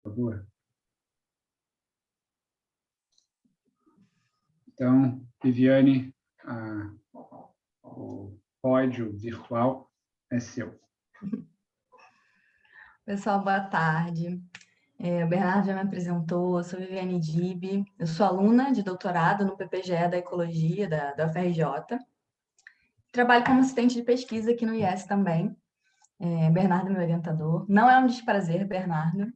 Por favor. Então, Viviane, o pódio virtual é seu. Pessoal, boa tarde. O Bernardo já me apresentou, eu sou Viviane Dib, eu sou aluna de doutorado no PPGE da Ecologia da UFRJ. Trabalho como assistente de pesquisa aqui no IES também. Bernardo é meu orientador. Não é um desprazer, Bernardo,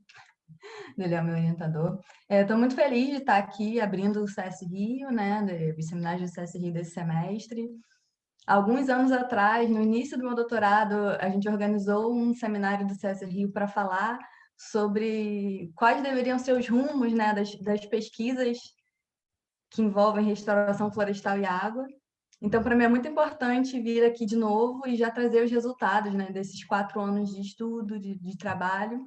ele é o meu orientador. Estou muito feliz de estar aqui abrindo o CS Rio, né, os seminários do CS Rio desse semestre. Alguns anos atrás, no início do meu doutorado, a gente organizou um seminário do CS Rio para falar sobre quais deveriam ser os rumos, né, das pesquisas que envolvem restauração florestal e água. Então, para mim é muito importante vir aqui de novo e já trazer os resultados, né, desses 4 anos de estudo, de trabalho.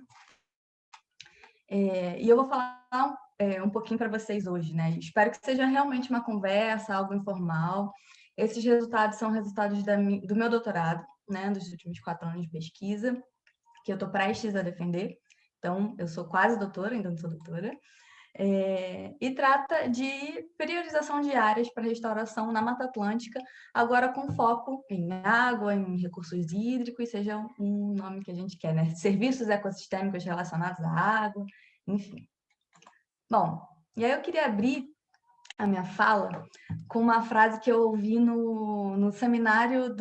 E eu vou falar um pouquinho para vocês hoje, né? Espero que seja realmente uma conversa, algo informal. Esses resultados são resultados do meu doutorado, né, dos últimos 4 anos de pesquisa, que eu estou prestes a defender. Então, eu sou quase doutora, ainda não sou doutora. E trata de priorização de áreas para restauração na Mata Atlântica, agora com foco em água, em recursos hídricos, seja um nome que a gente quer, né? Serviços ecossistêmicos relacionados à água, enfim. Bom, e aí eu queria abrir a minha fala com uma frase que eu ouvi no seminário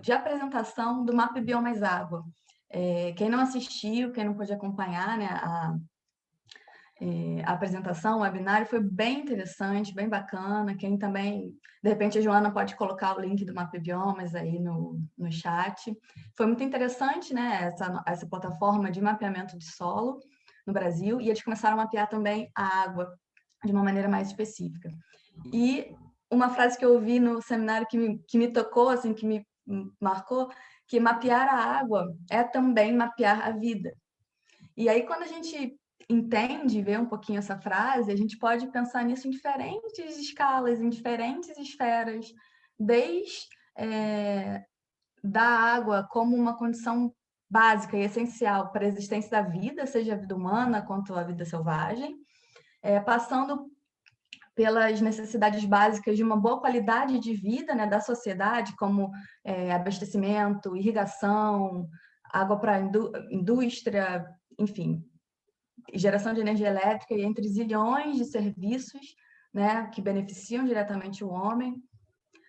de apresentação do MAP Biomas Água. Quem não assistiu, quem não pôde acompanhar, né, a apresentação, o webinário foi bem interessante, bem bacana. Quem também, de repente, a Joana pode colocar o link do Map Biomas aí no chat. Foi muito interessante, né, essa plataforma de mapeamento de solo no Brasil, e eles começaram a mapear também a água de uma maneira mais específica. E uma frase que eu ouvi no seminário que me tocou, assim, que me marcou, que mapear a água é também mapear a vida. E aí, quando a gente entende, vê um pouquinho essa frase, a gente pode pensar nisso em diferentes escalas, em diferentes esferas, desde da água como uma condição básica e essencial para a existência da vida, seja a vida humana quanto a vida selvagem, passando pelas necessidades básicas de uma boa qualidade de vida, né, da sociedade, como abastecimento, irrigação, água para indústria, enfim, geração de energia elétrica e entre zilhões de serviços, né, que beneficiam diretamente o homem,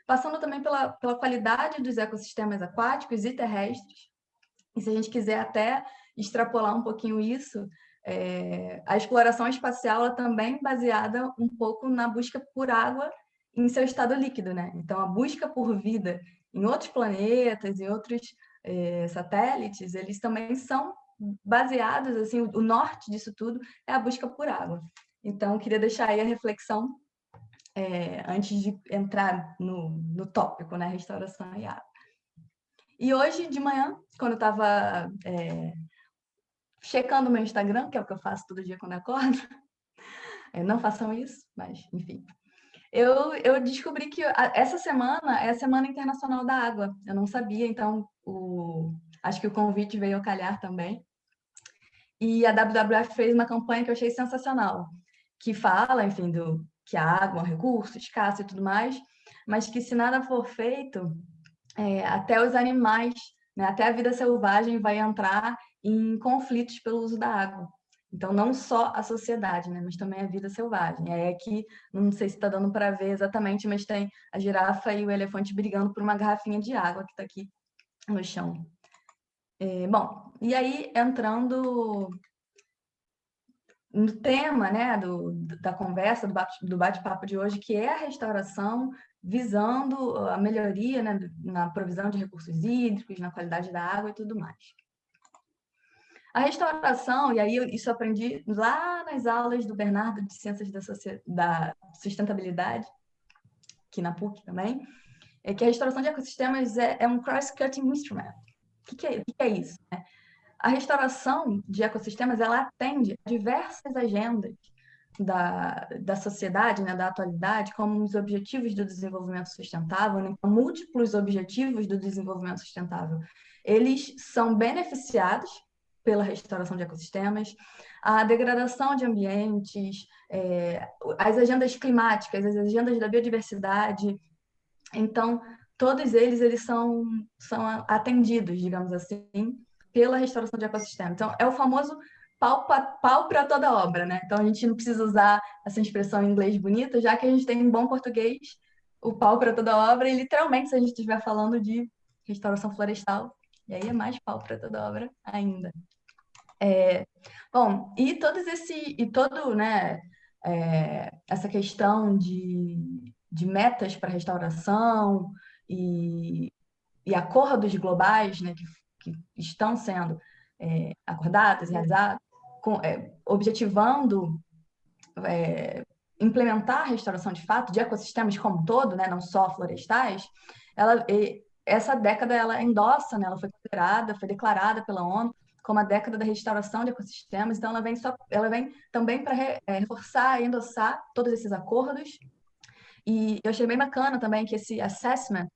passando também pela qualidade dos ecossistemas aquáticos e terrestres. E se a gente quiser até extrapolar um pouquinho isso, a exploração espacial ela também baseada um pouco na busca por água em seu estado líquido, né? Então, a busca por vida em outros planetas, em outros satélites, eles também são baseados, assim, o norte disso tudo é a busca por água. Então, queria deixar aí a reflexão antes de entrar no tópico, né? Restauração e água. E hoje de manhã, quando eu estava checando o meu Instagram, que é o que eu faço todo dia quando eu acordo, não façam isso, mas enfim. Eu descobri que essa semana é a Semana Internacional da Água. Eu não sabia, então acho que o convite veio a calhar também. E a WWF fez uma campanha que eu achei sensacional, que fala, enfim, que a água é um recurso escasso e tudo mais, mas que se nada for feito, até os animais, né, até a vida selvagem vai entrar em conflitos pelo uso da água. Então, não só a sociedade, né, mas também a vida selvagem. É aqui, não sei se está dando para ver exatamente, mas tem a girafa e o elefante brigando por uma garrafinha de água que está aqui no chão. Bom, e aí, entrando no tema, né, da conversa, do bate-papo de hoje, que é a restauração, visando a melhoria, né, na provisão de recursos hídricos, na qualidade da água e tudo mais. A restauração, e aí isso eu aprendi lá nas aulas do Bernardo de Ciências da Sustentabilidade, aqui na PUC também, é que a restauração de ecossistemas é um cross-cutting instrument. O que é isso? Né? A restauração de ecossistemas ela atende a diversas agendas da sociedade, né, da atualidade, como os objetivos do desenvolvimento sustentável, né, múltiplos objetivos do desenvolvimento sustentável. Eles são beneficiados pela restauração de ecossistemas, a degradação de ambientes, as agendas climáticas, as agendas da biodiversidade. Então, todos eles são atendidos, digamos assim, pela restauração de ecossistema. Então, é o famoso pau para toda obra, né? Então, a gente não precisa usar essa expressão em inglês bonita, já que a gente tem em bom português o pau para toda obra, e literalmente, se a gente estiver falando de restauração florestal, e aí é mais pau para toda obra ainda. Bom, né, essa questão de metas para restauração e acordos globais, né, que estão sendo acordados, realizados, objetivando implementar a restauração de fato de ecossistemas como um todo, né, não só florestais, essa década ela endossa, né, ela foi considerada, foi declarada pela ONU como a década da restauração de ecossistemas, então ela vem também para reforçar e endossar todos esses acordos. E eu achei bem bacana também que esse assessment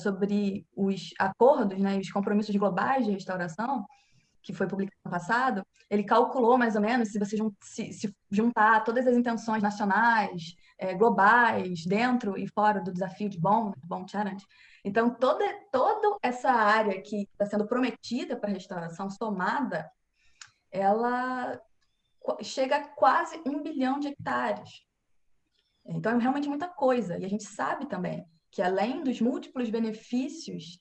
sobre os acordos, né, os compromissos globais de restauração, que foi publicado no passado, ele calculou mais ou menos, se você se juntar todas as intenções nacionais, globais, dentro e fora do desafio de Bonn Challenge. Então, toda essa área que está sendo prometida para a restauração somada, ela chega a quase 1 bilhão de hectares. Então, é realmente muita coisa. E a gente sabe também que, além dos múltiplos benefícios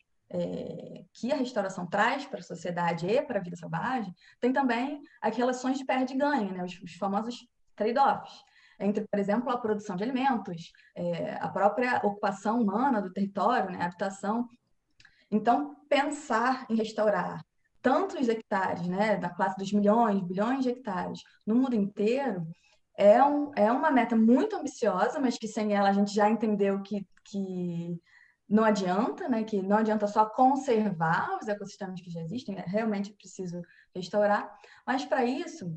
que a restauração traz para a sociedade e para a vida selvagem, tem também as relações de perde-ganha, né? Os famosos trade-offs, entre, por exemplo, a produção de alimentos, a própria ocupação humana do território, né? A habitação. Então, pensar em restaurar tantos hectares, né, da classe dos milhões, bilhões de hectares, no mundo inteiro, é uma meta muito ambiciosa, mas que sem ela a gente já entendeu que não adianta, né? Que não adianta só conservar os ecossistemas que já existem, é realmente preciso restaurar. Mas para isso,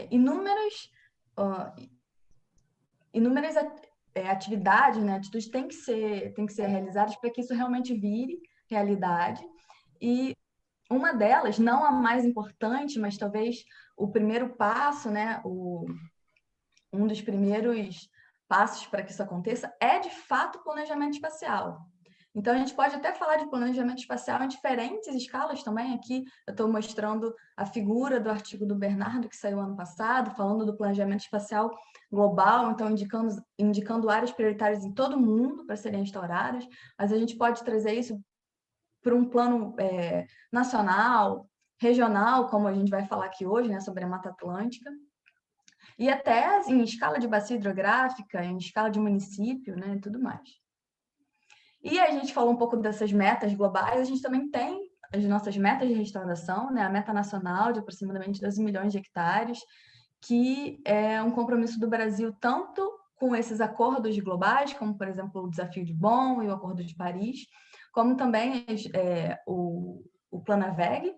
inúmeras atividades, né? Atitudes têm que ser realizadas para que isso realmente vire realidade. E uma delas, não a mais importante, mas talvez o primeiro passo, né? Um dos primeiros passos para que isso aconteça é, de fato, o planejamento espacial. Então, a gente pode até falar de planejamento espacial em diferentes escalas também. Aqui eu estou mostrando a figura do artigo do Bernardo, que saiu ano passado, falando do planejamento espacial global, então indicando áreas prioritárias em todo o mundo para serem restauradas, mas a gente pode trazer isso para um plano nacional, regional, como a gente vai falar aqui hoje, né, sobre a Mata Atlântica, e até em escala de bacia hidrográfica, em escala de município, né, e tudo mais. E a gente falou um pouco dessas metas globais, a gente também tem as nossas metas de restauração, né, a meta nacional de aproximadamente 12 milhões de hectares, que é um compromisso do Brasil tanto com esses acordos globais, como, por exemplo, o Desafio de Bonn e o Acordo de Paris, como também o Plano AVEG,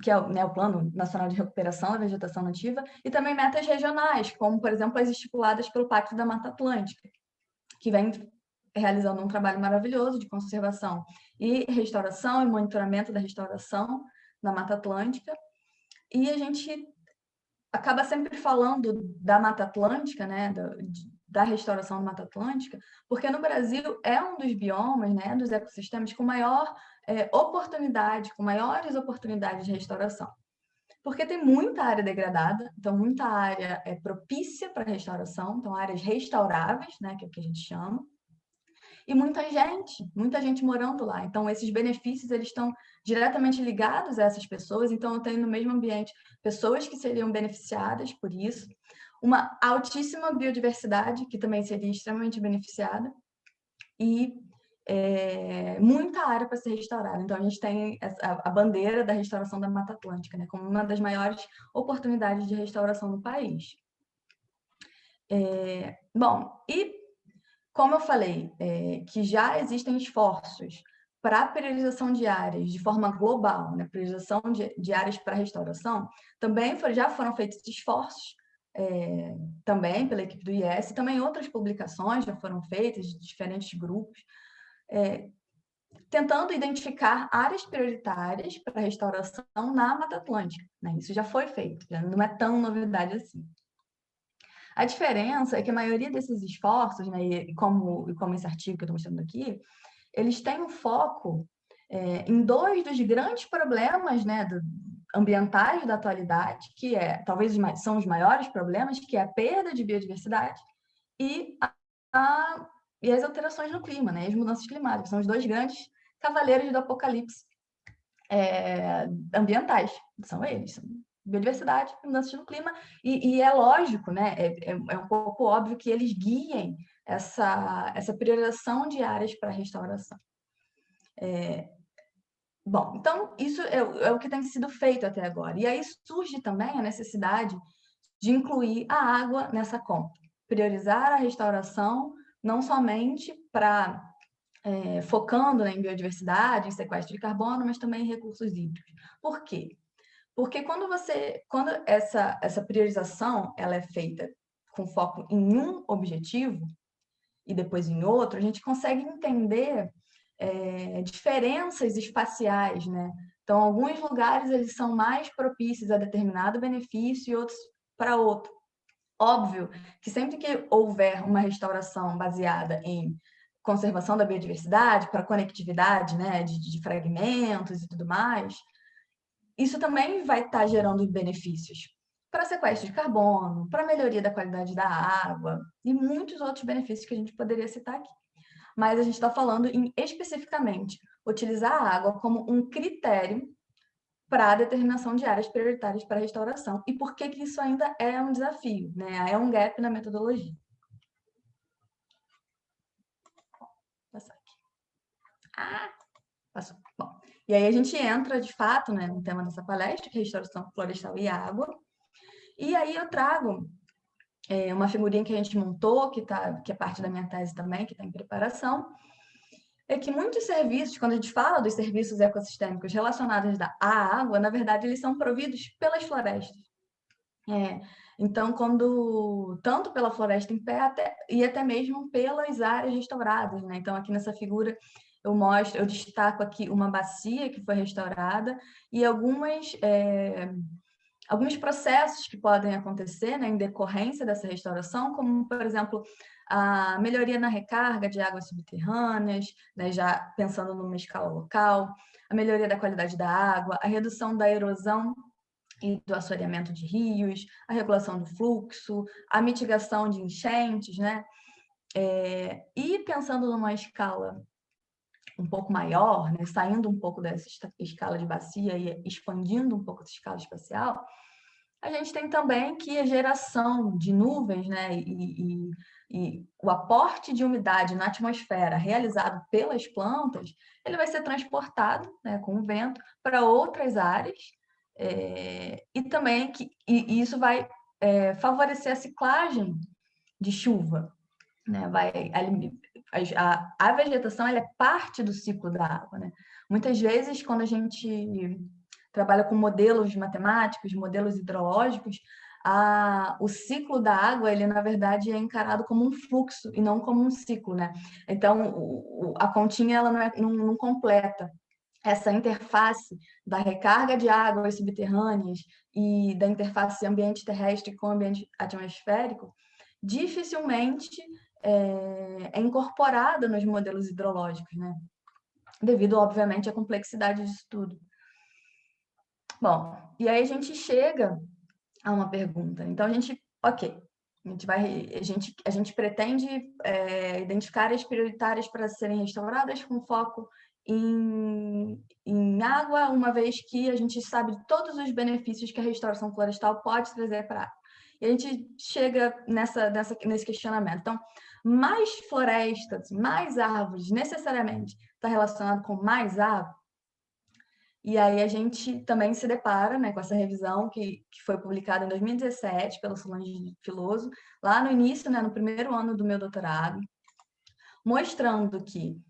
que é né, o Plano Nacional de Recuperação da Vegetação Nativa, e também metas regionais, como, por exemplo, as estipuladas pelo Pacto da Mata Atlântica, que vem realizando um trabalho maravilhoso de conservação e restauração e monitoramento da restauração da Mata Atlântica. E a gente acaba sempre falando da Mata Atlântica, né, da restauração da Mata Atlântica, porque no Brasil é um dos biomas, né, dos ecossistemas com maior oportunidade, com maiores oportunidades de restauração. Porque tem muita área degradada, então muita área é propícia para restauração, então áreas restauráveis, né, que é o que a gente chama, e muita gente morando lá. Então esses benefícios eles estão diretamente ligados a essas pessoas, então eu tenho no mesmo ambiente pessoas que seriam beneficiadas por isso, uma altíssima biodiversidade que também seria extremamente beneficiada e muita área para ser restaurada. Então, a gente tem a bandeira da restauração da Mata Atlântica, né, como uma das maiores oportunidades de restauração no país. Bom, e como eu falei, que já existem esforços para a priorização de áreas de forma global, né, priorização de áreas para restauração, também já foram feitos esforços também pela equipe do IES, também outras publicações já foram feitas de diferentes grupos, tentando identificar áreas prioritárias para restauração na Mata Atlântica, né? Isso já foi feito, já não é tão novidade assim. A diferença é que a maioria desses esforços, né, e como esse artigo que eu estou mostrando aqui, eles têm um foco em dois dos grandes problemas, né, ambientais da atualidade, que talvez são os maiores problemas, que é a perda de biodiversidade e, e as alterações no clima, né, as mudanças climáticas. São os dois grandes cavaleiros do apocalipse ambientais, são eles. Biodiversidade, mudanças no clima, e é lógico, né, é um pouco óbvio que eles guiem essa priorização de áreas para restauração. Bom, então isso é o que tem sido feito até agora. E aí surge também a necessidade de incluir a água nessa conta. Priorizar a restauração não somente para focando, né, em biodiversidade, em sequestro de carbono, mas também em recursos hídricos. Por quê? Porque quando essa priorização ela é feita com foco em um objetivo e depois em outro, a gente consegue entender diferenças espaciais, né? Então, alguns lugares eles são mais propícios a determinado benefício e outros para outro. Óbvio que sempre que houver uma restauração baseada em conservação da biodiversidade, para conectividade, né, de fragmentos e tudo mais, isso também vai estar gerando benefícios para sequestro de carbono, para melhoria da qualidade da água e muitos outros benefícios que a gente poderia citar aqui. Mas a gente está falando em, especificamente, utilizar a água como um critério para a determinação de áreas prioritárias para a restauração. E por que isso ainda é um desafio, né? É um gap na metodologia. Vou passar aqui. Passou. Bom, e aí a gente entra, de fato, né, no tema dessa palestra, que é restauração florestal e água. E aí eu trago uma figurinha que a gente montou, que é parte da minha tese também, que está em preparação, é que muitos serviços, quando a gente fala dos serviços ecossistêmicos relacionados à água, na verdade, eles são providos pelas florestas. Então, tanto pela floresta em pé e até mesmo pelas áreas restauradas, né? Então, aqui nessa figura eu destaco aqui uma bacia que foi restaurada e alguns processos que podem acontecer, né, em decorrência dessa restauração, como, por exemplo, a melhoria na recarga de águas subterrâneas, né, já pensando numa escala local, a melhoria da qualidade da água, a redução da erosão e do assoreamento de rios, a regulação do fluxo, a mitigação de enchentes, né? E pensando numa escala um pouco maior, né, saindo um pouco dessa escala de bacia e expandindo um pouco essa escala espacial, a gente tem também que a geração de nuvens, né, e o aporte de umidade na atmosfera realizado pelas plantas, ele vai ser transportado, né, com o vento para outras áreas, e também e isso vai favorecer a ciclagem de chuva, né? A vegetação ela é parte do ciclo da água, né? Muitas vezes, quando a gente trabalha com modelos matemáticos, modelos hidrológicos, o ciclo da água, ele na verdade é encarado como um fluxo e não como um ciclo, né? Então, a continha ela não completa essa interface da recarga de águas subterrâneas e da interface ambiente terrestre com ambiente atmosférico, dificilmente é incorporada nos modelos hidrológicos, né? Devido, obviamente, à complexidade disso tudo. Bom, e aí a gente chega a uma pergunta. Então, a gente pretende identificar áreas prioritárias para serem restauradas com foco em água, uma vez que a gente sabe todos os benefícios que a restauração florestal pode trazer para a água. E a gente chega nesse questionamento. Então, mais florestas, mais árvores, necessariamente está relacionado com mais água? E aí a gente também se depara, né, com essa revisão que foi publicada em 2017 pela Solange Filoso, lá no início, né, no primeiro ano do meu doutorado, mostrando que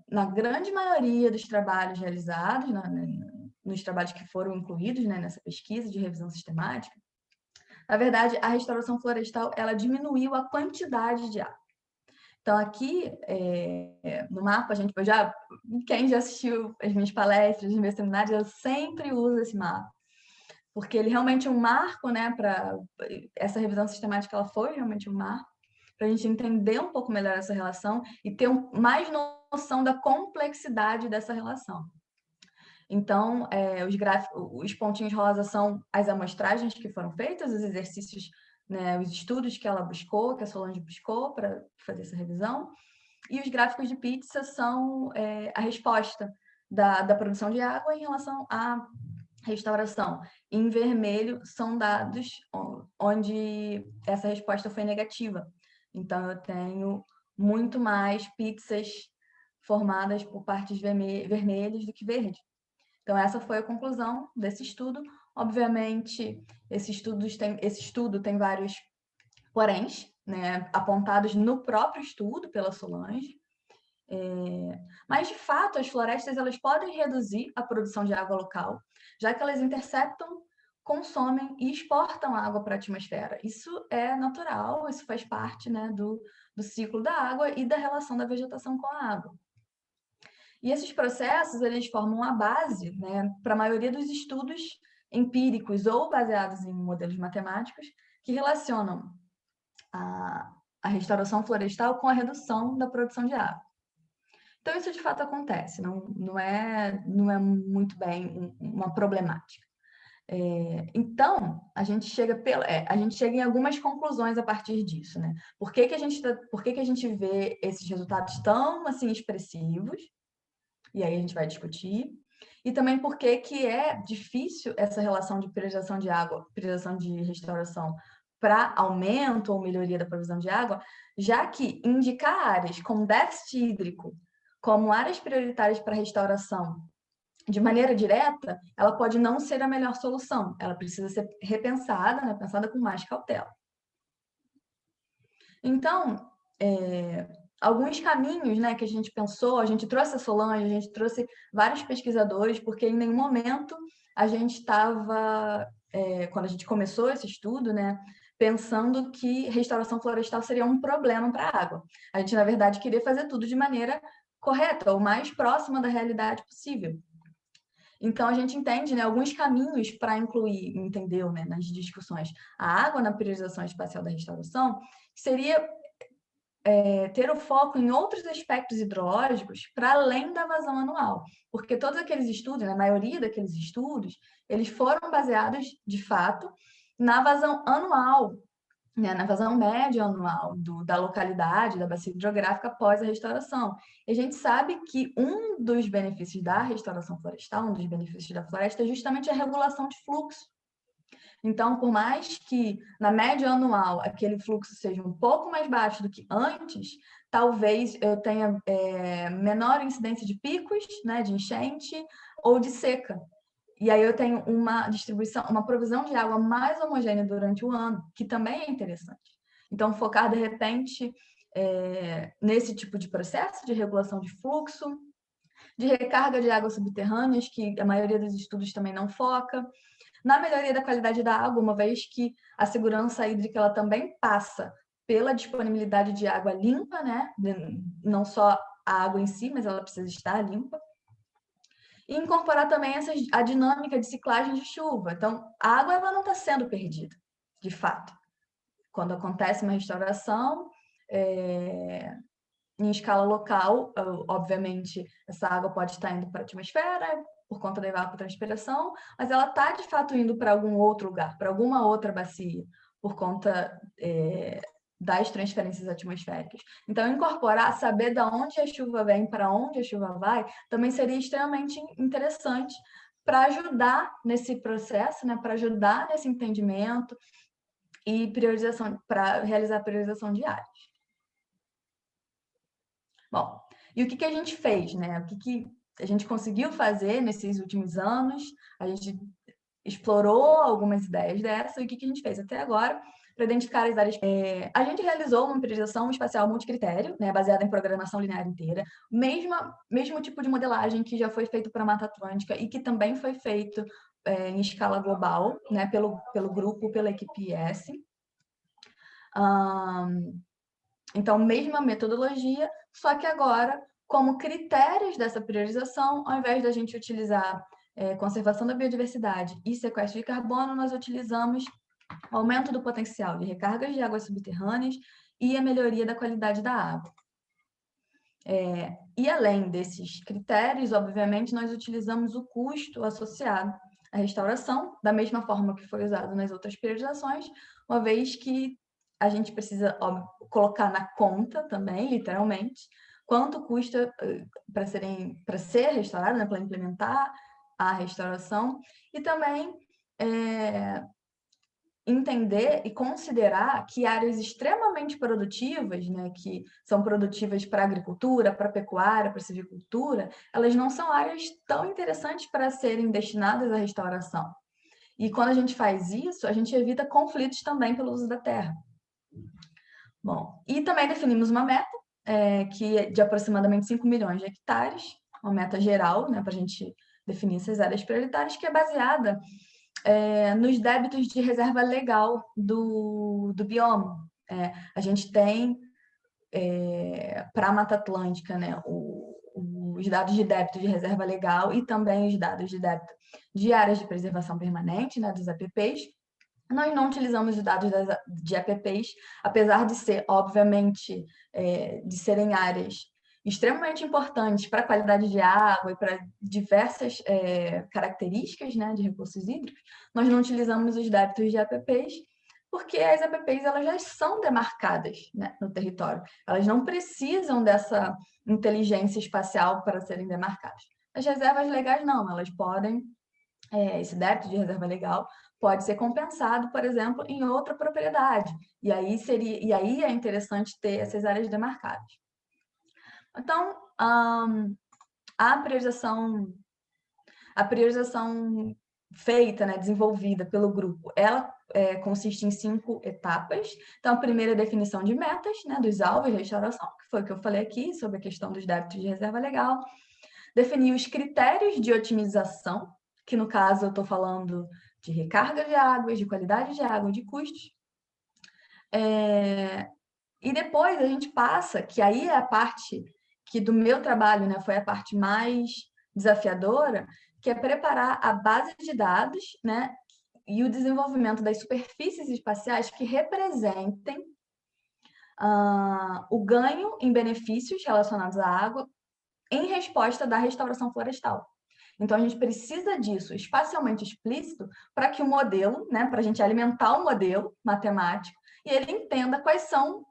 na grande maioria dos trabalhos realizados, nos trabalhos que foram incluídos, né, nessa pesquisa de revisão sistemática, na verdade, a restauração florestal ela diminuiu a quantidade de água. Então, aqui no mapa, quem já assistiu as minhas palestras, os meus seminários, eu sempre uso esse mapa, porque ele realmente é um marco, né, para essa revisão sistemática, ela foi realmente um marco, para a gente entender um pouco melhor essa relação e ter mais noção da complexidade dessa relação. Então, os pontinhos rosa são as amostragens que foram feitas, os exercícios, né, os estudos que ela buscou, que a Solange buscou para fazer essa revisão, e os gráficos de pizza são a resposta da produção de água em relação à restauração. Em vermelho são dados onde essa resposta foi negativa. Então, eu tenho muito mais pizzas formadas por partes vermelhas do que verdes. Então, essa foi a conclusão desse estudo. Obviamente, esse estudo tem vários poréns, né, apontados no próprio estudo pela Solange. Mas, de fato, as florestas elas podem reduzir a produção de água local, já que elas interceptam, consomem e exportam água para a atmosfera. Isso é natural, isso faz parte, né, do ciclo da água e da relação da vegetação com a água. E esses processos, eles formam a base, né, para a maioria dos estudos empíricos ou baseados em modelos matemáticos que relacionam a restauração florestal com a redução da produção de água. Então, isso de fato acontece, não é muito bem uma problemática. Então, a gente chega em algumas conclusões a partir disso, né? Por que a gente vê esses resultados tão assim expressivos? E aí a gente vai discutir. E também por que é difícil essa relação de priorização de água, priorização de restauração para aumento ou melhoria da provisão de água, já que indicar áreas com déficit hídrico como áreas prioritárias para restauração de maneira direta, ela pode não ser a melhor solução. Ela precisa ser repensada, né, pensada com mais cautela. Então, alguns caminhos, né, que a gente pensou, a gente trouxe a Solange, a gente trouxe vários pesquisadores, porque em nenhum momento a gente estava, quando a gente começou esse estudo, né, pensando que restauração florestal seria um problema para a água. A gente, na verdade, queria fazer tudo de maneira correta, o mais próxima da realidade possível. Então, a gente entende, né, alguns caminhos para incluir, entendeu, né, nas discussões, a água na priorização espacial da restauração, seria ter o foco em outros aspectos hidrológicos para além da vazão anual. Porque todos aqueles estudos, a maioria daqueles estudos, eles foram baseados, de fato, na vazão anual, né, na vazão média anual da localidade, da bacia hidrográfica após a restauração. E a gente sabe que um dos benefícios da restauração florestal, um dos benefícios da floresta, é justamente a regulação de fluxo. Então, por mais que na média anual aquele fluxo seja um pouco mais baixo do que antes, talvez eu tenha menor incidência de picos, né, de enchente ou de seca. E aí eu tenho uma distribuição, uma provisão de água mais homogênea durante o ano, que também é interessante. Então, focar de repente nesse tipo de processo de regulação de fluxo, de recarga de águas subterrâneas, que a maioria dos estudos também não foca, na melhoria da qualidade da água, uma vez que a segurança hídrica ela também passa pela disponibilidade de água limpa, né? Não só a água em si, mas ela precisa estar limpa. E incorporar também a dinâmica de ciclagem de chuva. Então, a água ela não está sendo perdida, de fato. Quando acontece uma restauração, em escala local, obviamente, essa água pode estar indo para a atmosfera, por conta da evapotranspiração, mas ela está, de fato, indo para algum outro lugar, para alguma outra bacia, por conta das transferências atmosféricas. Então, incorporar, saber de onde a chuva vem, para onde a chuva vai, também seria extremamente interessante para ajudar nesse processo, né, para ajudar nesse entendimento e priorização, para realizar a priorização de áreas. Bom, e o que a gente fez, né? O que a gente conseguiu fazer nesses últimos anos? A gente explorou algumas ideias dessa, e o que a gente fez até agora para identificar as áreas. A gente realizou uma priorização espacial multicritério, né, baseada em programação linear inteira, mesmo tipo de modelagem que já foi feito para a Mata Atlântica e que também foi feito em escala global, né, pelo grupo, pela equipe IS. Então, mesma metodologia, só que agora, como critérios dessa priorização, ao invés da gente utilizar conservação da biodiversidade e sequestro de carbono, nós utilizamos aumento do potencial de recargas de águas subterrâneas e a melhoria da qualidade da água. E além desses critérios, obviamente, nós utilizamos o custo associado à restauração, da mesma forma que foi usado nas outras priorizações, uma vez que a gente precisa colocar na conta também, literalmente, quanto custa para ser restaurado, né, para implementar a restauração, e também entender e considerar que áreas extremamente produtivas, né, que são produtivas para a agricultura, para a pecuária, para a silvicultura, elas não são áreas tão interessantes para serem destinadas à restauração. E quando a gente faz isso, a gente evita conflitos também pelo uso da terra. Bom, e também definimos uma meta que é de aproximadamente 5 milhões de hectares, uma meta geral, né, para a gente definir essas áreas prioritárias, que é baseada nos débitos de reserva legal do bioma. A gente tem, para a Mata Atlântica, né, os dados de débito de reserva legal e também os dados de débito de áreas de preservação permanente, né, dos APPs. Nós não utilizamos os dados de APPs, apesar de ser, obviamente, de serem áreas extremamente importantes para a qualidade de água e para diversas características, né, de recursos hídricos, nós não utilizamos os débitos de APPs, porque as APPs elas já são demarcadas, né, no território. Elas não precisam dessa inteligência espacial para serem demarcadas. As reservas legais não, elas podem, esse débito de reserva legal pode ser compensado, por exemplo, em outra propriedade. E aí é interessante ter essas áreas demarcadas. Então, a priorização feita, né, desenvolvida pelo grupo, ela consiste em 5 etapas. Então, a primeira é a definição de metas, né, dos alvos de restauração, que foi o que eu falei aqui, sobre a questão dos débitos de reserva legal. Definir os critérios de otimização, que no caso eu estou falando de recarga de águas, de qualidade de água, de custos. E depois a gente passa, que aí é a parte que do meu trabalho, né, foi a parte mais desafiadora, que é preparar a base de dados, né, e o desenvolvimento das superfícies espaciais que representem o ganho em benefícios relacionados à água em resposta da restauração florestal. Então, a gente precisa disso espacialmente explícito para que o modelo, né, para a gente alimentar o modelo matemático, e ele entenda quais são,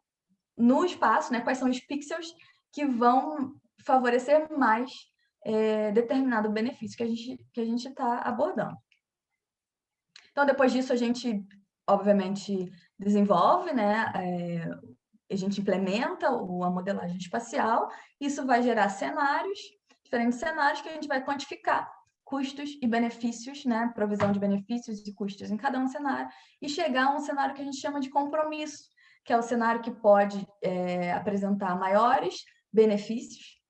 no espaço, né, quais são os pixels que vão favorecer mais determinado benefício que a gente está abordando. Então, depois disso, a gente, obviamente, desenvolve, né, a gente implementa a modelagem espacial, isso vai gerar cenários, diferentes cenários que a gente vai quantificar custos e benefícios, né, provisão de benefícios e custos em cada um cenário, e chegar a um cenário que a gente chama de compromisso, que é o cenário que pode apresentar maiores benefícios,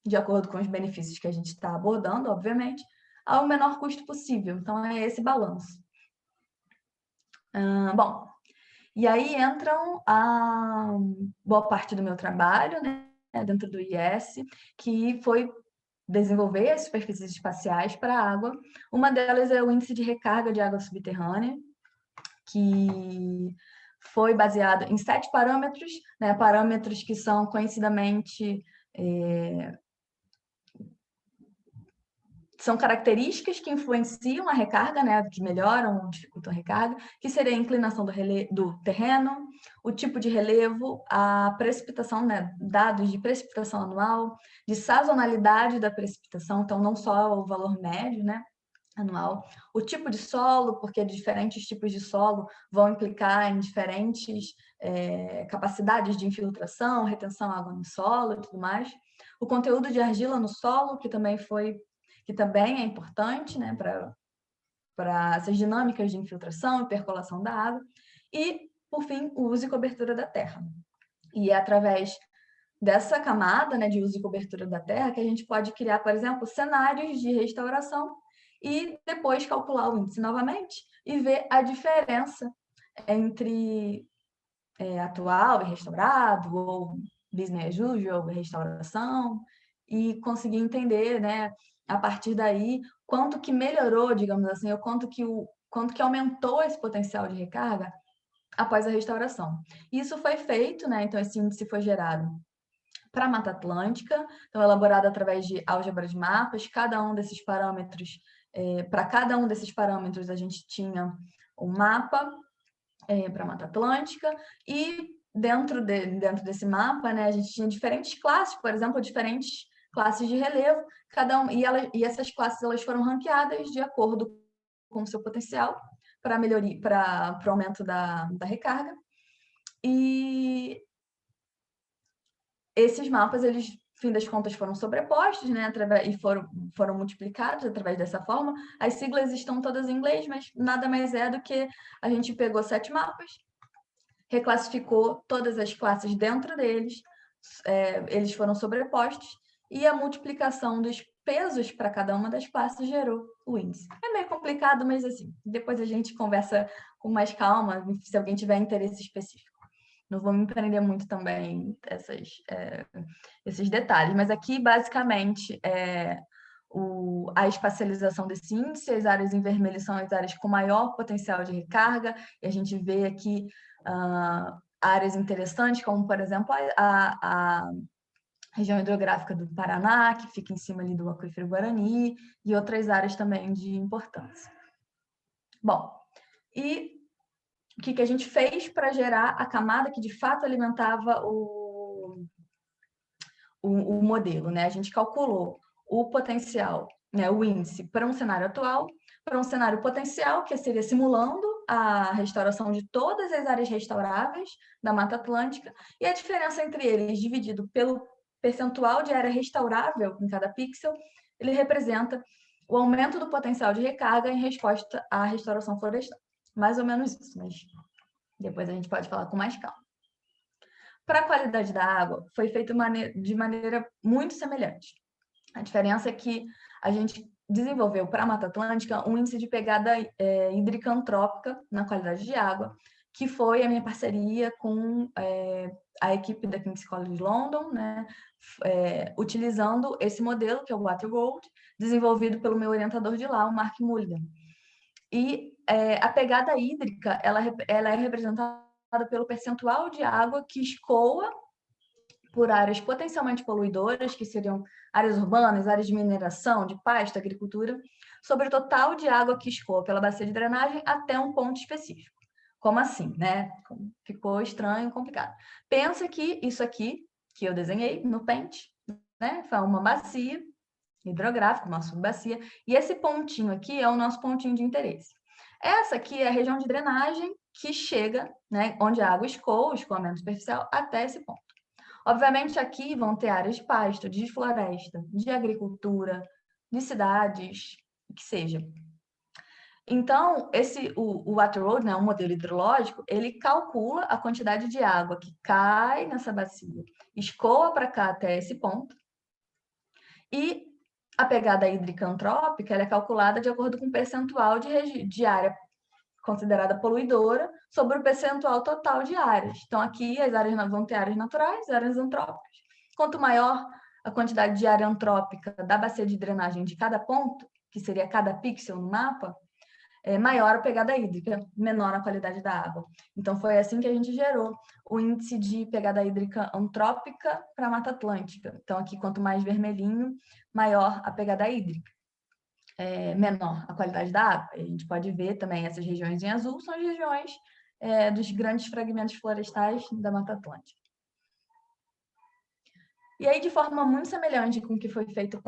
de acordo com os benefícios que a gente está abordando, obviamente, ao menor custo possível. Então, é esse balanço. Bom, e aí entram a boa parte do meu trabalho, né, dentro do IS, que foi desenvolver as superfícies espaciais para a água. Uma delas é o índice de recarga de água subterrânea, que foi baseado em 7 parâmetros, né, parâmetros que são conhecidamente são características que influenciam a recarga, né, que melhoram ou dificultam a recarga, que seria a inclinação do terreno, o tipo de relevo, a precipitação, né, dados de precipitação anual, de sazonalidade da precipitação, então não só o valor médio, né, anual, o tipo de solo, porque diferentes tipos de solo vão implicar em diferentes capacidades de infiltração, retenção de água no solo e tudo mais, o conteúdo de argila no solo, que também é importante, né, para essas dinâmicas de infiltração e percolação da água, e, por fim, o uso e cobertura da terra. E é através dessa camada, né, de uso e cobertura da terra que a gente pode criar, por exemplo, cenários de restauração e depois calcular o índice novamente e ver a diferença entre atual e restaurado, ou business as usual e restauração, e conseguir entender, né, a partir daí, quanto que melhorou, digamos assim, ou quanto que aumentou esse potencial de recarga após a restauração. Isso foi feito, né, então esse índice foi gerado para a Mata Atlântica, então elaborado através de álgebra de mapas, cada um desses parâmetros, para cada um desses parâmetros a gente tinha um mapa para a Mata Atlântica, e dentro desse mapa, né, a gente tinha diferentes classes, por exemplo, diferentes classes de relevo, e essas classes elas foram ranqueadas de acordo com o seu potencial para melhoria, para o aumento da recarga. E esses mapas, eles, no fim das contas, foram sobrepostos, né, e foram multiplicados através dessa forma. As siglas estão todas em inglês, mas nada mais é do que a gente pegou 7 mapas, reclassificou todas as classes dentro deles, eles foram sobrepostos, e a multiplicação dos pesos para cada uma das classes gerou o índice. É meio complicado, mas assim, depois a gente conversa com mais calma, se alguém tiver interesse específico. Não vou me prender muito também esses detalhes, mas aqui, basicamente, a espacialização desse índice, as áreas em vermelho são as áreas com maior potencial de recarga, e a gente vê aqui áreas interessantes, como, por exemplo, a região hidrográfica do Paraná, que fica em cima ali do aquífero Guarani, e outras áreas também de importância. Bom, e o que a gente fez para gerar a camada que de fato alimentava o modelo, né? A gente calculou o potencial, né, o índice para um cenário atual, para um cenário potencial, que seria simulando a restauração de todas as áreas restauráveis da Mata Atlântica, e a diferença entre eles, dividido pelo percentual de área restaurável em cada pixel, ele representa o aumento do potencial de recarga em resposta à restauração florestal. Mais ou menos isso, mas depois a gente pode falar com mais calma. Para a qualidade da água, foi feito de maneira muito semelhante. A diferença é que a gente desenvolveu para a Mata Atlântica um índice de pegada hídrica antrópica na qualidade de água, que foi a minha parceria com a equipe da King's College London, né, utilizando esse modelo, que é o WaterGold, desenvolvido pelo meu orientador de lá, o Mark Mulligan. E a pegada hídrica, ela é representada pelo percentual de água que escoa por áreas potencialmente poluidoras, que seriam áreas urbanas, áreas de mineração, de pasto, agricultura, sobre o total de água que escoa pela bacia de drenagem até um ponto específico. Como assim, né? Ficou estranho, complicado. Pensa que isso aqui, que eu desenhei no Paint, né? Foi uma bacia hidrográfica, uma subbacia, e esse pontinho aqui é o nosso pontinho de interesse. Essa aqui é a região de drenagem que chega, né, onde a água escoa, o escoamento superficial, até esse ponto. Obviamente, aqui vão ter áreas de pasto, de floresta, de agricultura, de cidades, o que seja. Então, o WaterRoad, né, um modelo hidrológico, ele calcula a quantidade de água que cai nessa bacia, escoa para cá até esse ponto, e a pegada hídrica antrópica ela é calculada de acordo com o percentual de área considerada poluidora sobre o percentual total de áreas. Então, aqui as áreas vão ter áreas naturais, áreas antrópicas. Quanto maior a quantidade de área antrópica da bacia de drenagem de cada ponto, que seria cada pixel no mapa, maior a pegada hídrica, menor a qualidade da água. Então, foi assim que a gente gerou o índice de pegada hídrica antrópica para a Mata Atlântica. Então, aqui, quanto mais vermelhinho, maior a pegada hídrica. Menor a qualidade da água. A gente pode ver também essas regiões em azul, são as regiões dos grandes fragmentos florestais da Mata Atlântica. E aí, de forma muito semelhante com o que foi feito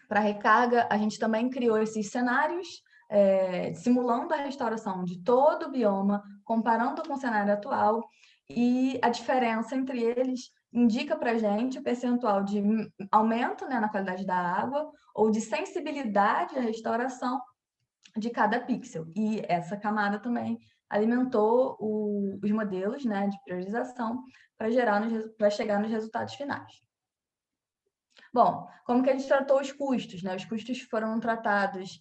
para recarga, a gente também criou esses cenários, simulando a restauração de todo o bioma, comparando com o cenário atual, e a diferença entre eles indica para a gente o percentual de aumento, né, na qualidade da água ou de sensibilidade à restauração de cada pixel. E essa camada também alimentou os modelos, né, de priorização para chegar nos resultados finais. Bom, como que a gente tratou os custos, né? Os custos foram tratados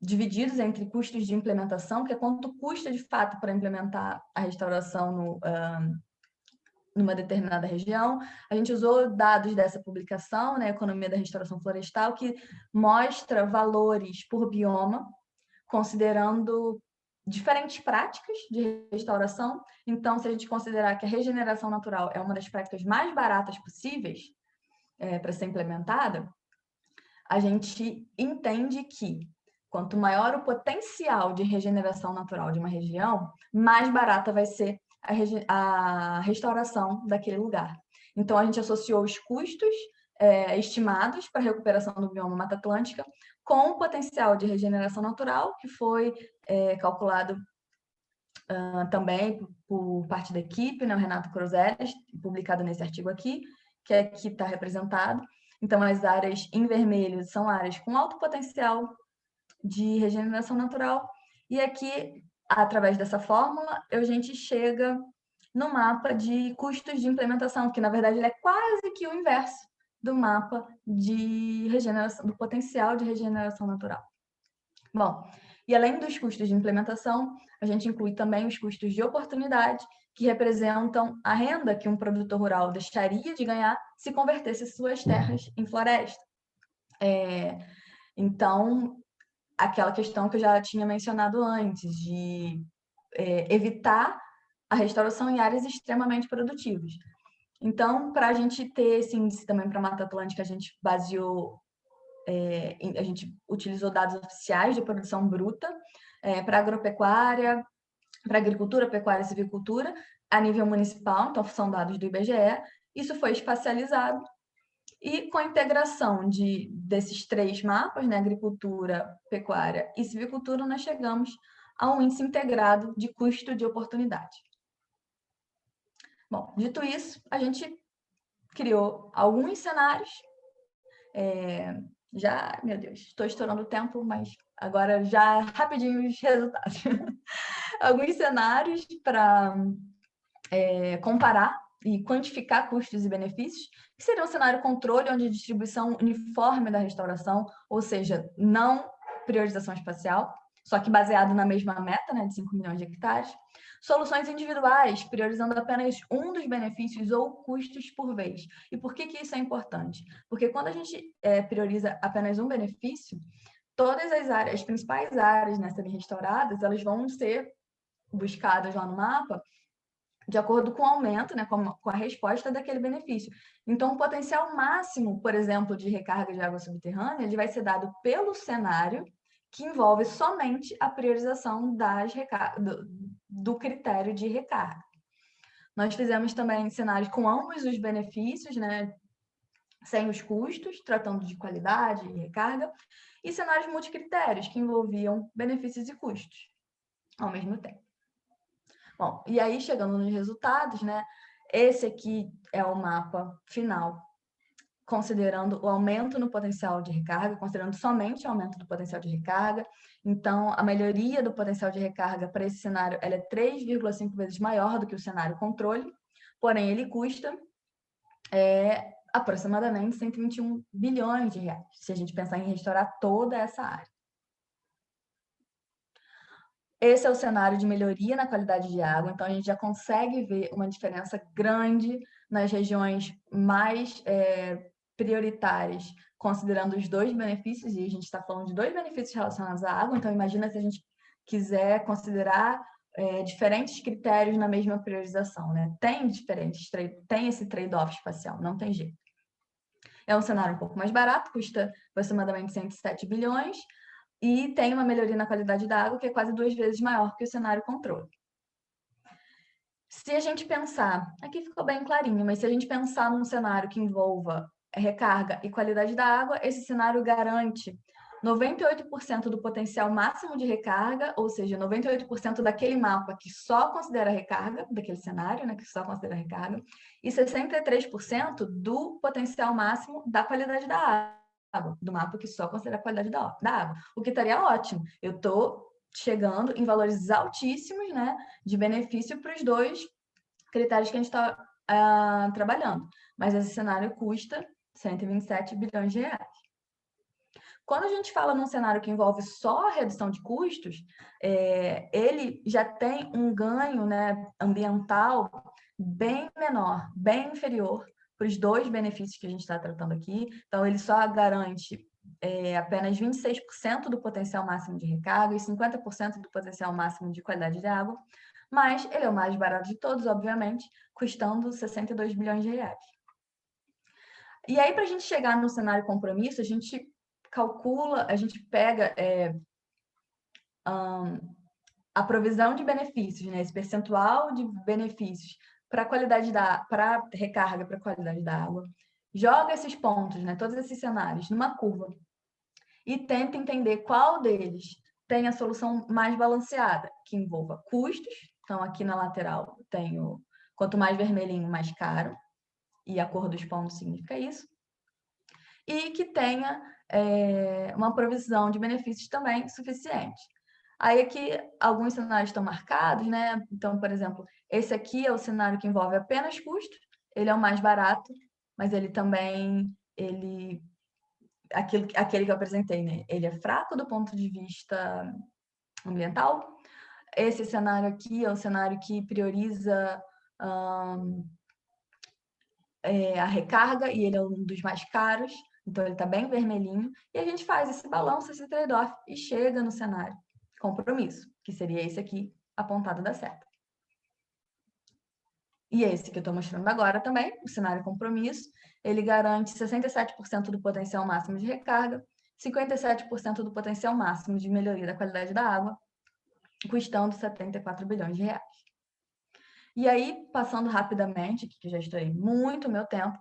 divididos entre custos de implementação, que é quanto custa de fato para implementar a restauração numa determinada região. A gente usou dados dessa publicação, né, Economia da Restauração Florestal, que mostra valores por bioma, considerando diferentes práticas de restauração. Então, se a gente considerar que a regeneração natural é uma das práticas mais baratas possíveis para ser implementada, a gente entende que quanto maior o potencial de regeneração natural de uma região, mais barata vai ser a restauração daquele lugar. Então, a gente associou os custos estimados para a recuperação do bioma Mata Atlântica com o potencial de regeneração natural, que foi calculado também por parte da equipe, né, o Renato Crozeres, publicado nesse artigo aqui, que aqui está representado. Então, as áreas em vermelho são áreas com alto potencial de regeneração natural, e aqui, através dessa fórmula, a gente chega no mapa de custos de implementação, que na verdade ele é quase que o inverso do mapa de regeneração, do potencial de regeneração natural. Bom, e além dos custos de implementação, a gente inclui também os custos de oportunidade, que representam a renda que um produtor rural deixaria de ganhar se convertesse suas terras em floresta. Então, aquela questão que eu já tinha mencionado antes, de evitar a restauração em áreas extremamente produtivas. Então, para a gente ter esse índice também para a Mata Atlântica, a gente baseou, a gente utilizou dados oficiais de produção bruta para agropecuária, para agricultura, pecuária e silvicultura, a nível municipal, então são dados do IBGE. Isso foi espacializado e com a integração desses três mapas, né, agricultura, pecuária e silvicultura, nós chegamos a um índice integrado de custo de oportunidade. Bom, dito isso, a gente criou alguns cenários. Meu Deus, estou estourando o tempo, mas agora já rapidinho os resultados. Alguns cenários para comparar e quantificar custos e benefícios, que seria um cenário controle, onde a distribuição uniforme da restauração, ou seja, não priorização espacial, só que baseado na mesma meta, né, de 5 milhões de hectares. Soluções individuais, priorizando apenas um dos benefícios ou custos por vez. E por que isso é importante? Porque quando a gente prioriza apenas um benefício, todas as áreas, as principais áreas, né, serem restauradas, elas vão ser buscadas lá no mapa de acordo com o aumento, né, com a resposta daquele benefício. Então, o potencial máximo, por exemplo, de recarga de água subterrânea, ele vai ser dado pelo cenário que envolve somente a priorização do critério de recarga. Nós fizemos também cenários com ambos os benefícios, né, sem os custos, tratando de qualidade e recarga, e cenários multicritérios, que envolviam benefícios e custos ao mesmo tempo. Bom, e aí, chegando nos resultados, né? Esse aqui é o mapa final, considerando o aumento no potencial de recarga, considerando somente o aumento do potencial de recarga. Então, a melhoria do potencial de recarga para esse cenário ela é 3,5 vezes maior do que o cenário controle, porém, ele custa aproximadamente 121 bilhões de reais, se a gente pensar em restaurar toda essa área. Esse é o cenário de melhoria na qualidade de água, então a gente já consegue ver uma diferença grande nas regiões mais prioritárias, considerando os dois benefícios, e a gente está falando de dois benefícios relacionados à água, então imagina se a gente quiser considerar diferentes critérios na mesma priorização, né? Tem esse trade-off espacial, não tem jeito. É um cenário um pouco mais barato, custa aproximadamente 107 bilhões, e tem uma melhoria na qualidade da água que é quase 2 vezes maior que o cenário controle. Se a gente pensar, aqui ficou bem clarinho, mas se a gente pensar num cenário que envolva recarga e qualidade da água, esse cenário garante 98% do potencial máximo de recarga, ou seja, 98% daquele mapa que só considera recarga, daquele cenário, né, que só considera recarga, e 63% do potencial máximo da qualidade da água, do mapa que só considera a qualidade da água, o que estaria ótimo. Eu estou chegando em valores altíssimos, né, de benefício para os dois critérios que a gente está trabalhando. Mas esse cenário custa 127 bilhões de reais. Quando a gente fala num cenário que envolve só redução de custos, ele já tem um ganho, né, ambiental bem menor, bem inferior para os dois benefícios que a gente está tratando aqui. Então, ele só garante apenas 26% do potencial máximo de recarga e 50% do potencial máximo de qualidade de água, mas ele é o mais barato de todos, obviamente, custando 62 bilhões de reais. E aí, para a gente chegar no cenário compromisso, a gente calcula, a gente pega a provisão de benefícios, né? Esse percentual de benefícios para a qualidade para recarga, para a qualidade da água, joga esses pontos, né? Todos esses cenários numa curva e tenta entender qual deles tem a solução mais balanceada, que envolva custos. Então, aqui na lateral tenho, quanto mais vermelhinho, mais caro, e a cor dos pontos significa isso, e que tenha uma provisão de benefícios também suficiente. Aí aqui alguns cenários estão marcados, né? Então, por exemplo, esse aqui é o cenário que envolve apenas custo, ele é o mais barato, mas ele também, aquele que eu apresentei, né? Ele é fraco do ponto de vista ambiental. Esse cenário aqui é o cenário que prioriza a recarga e ele é um dos mais caros, então ele está bem vermelhinho. E a gente faz esse balanço, esse trade-off e chega no cenário compromisso, que seria esse aqui apontado da seta. E esse que eu estou mostrando agora também, o cenário compromisso, ele garante 67% do potencial máximo de recarga, 57% do potencial máximo de melhoria da qualidade da água, custando 74 bilhões de reais. E aí, passando rapidamente, que já estourei muito o meu tempo,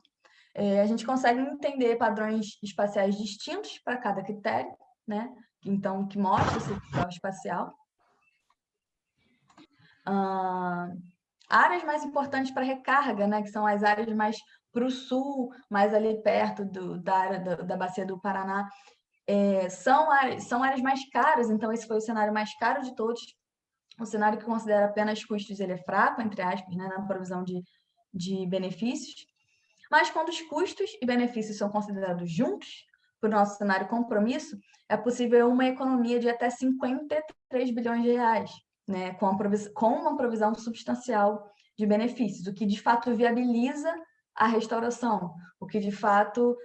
a gente consegue entender padrões espaciais distintos para cada critério, né? Então, que mostra esse grau espacial. Áreas mais importantes para recarga, né? Que são as áreas mais para o sul, mais ali perto da área da bacia do Paraná, são áreas mais caras. Então, esse foi o cenário mais caro de todos. O cenário que considera apenas custos, ele é fraco, entre aspas, né? Na provisão de benefícios. Mas quando os custos e benefícios são considerados juntos, para o nosso cenário compromisso, é possível uma economia de até 53 bilhões de reais, né? Com uma provisão substancial de benefícios, o que de fato viabiliza a restauração, o que de fato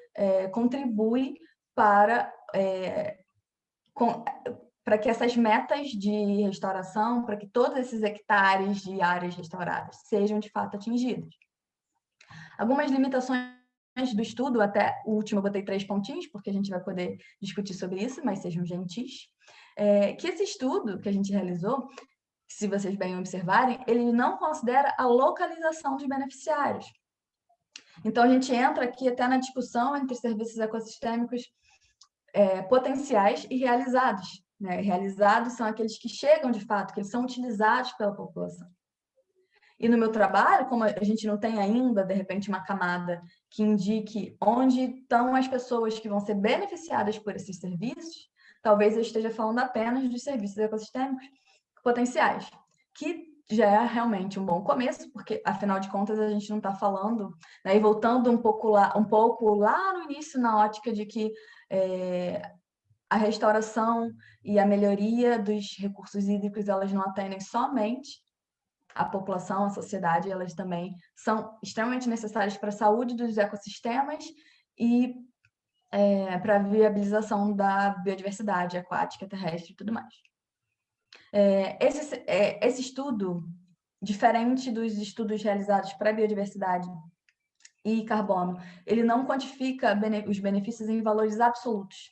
contribui para que essas metas de restauração, para que todos esses hectares de áreas restauradas sejam de fato atingidos. Algumas limitações do estudo, até o último eu botei 3 pontinhos, porque a gente vai poder discutir sobre isso, mas sejam gentis. Que esse estudo que a gente realizou, se vocês bem observarem, ele não considera a localização dos beneficiários. Então, a gente entra aqui até na discussão entre serviços ecossistêmicos potenciais e realizados. Né? Realizados são aqueles que chegam de fato, que eles são utilizados pela população. E no meu trabalho, como a gente não tem ainda, de repente, uma camada que indique onde estão as pessoas que vão ser beneficiadas por esses serviços, talvez eu esteja falando apenas dos serviços ecossistêmicos potenciais, que já é realmente um bom começo, porque, afinal de contas, a gente não está falando, né, e voltando um pouco lá no início, na ótica de que a restauração e a melhoria dos recursos hídricos, elas não atendem somente a população, a sociedade, elas também são extremamente necessárias para a saúde dos ecossistemas e para a viabilização da biodiversidade aquática, terrestre e tudo mais. Esse estudo, diferente dos estudos realizados para biodiversidade e carbono, ele não quantifica os benefícios em valores absolutos.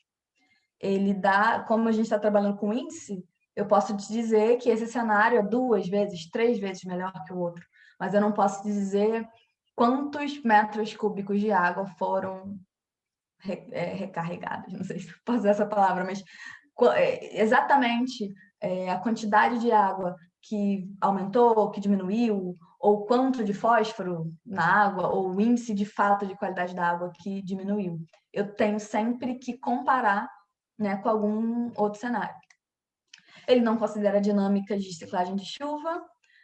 Ele dá, como a gente está trabalhando com índice, eu posso te dizer que esse cenário é 2 vezes, 3 vezes melhor que o outro, mas eu não posso te dizer quantos metros cúbicos de água foram recarregados. Não sei se posso usar essa palavra, mas exatamente a quantidade de água que aumentou, que diminuiu, ou quanto de fósforo na água, ou o índice de fato de qualidade da água que diminuiu. Eu tenho sempre que comparar, né, com algum outro cenário. Ele não considera dinâmicas de ciclagem de chuva,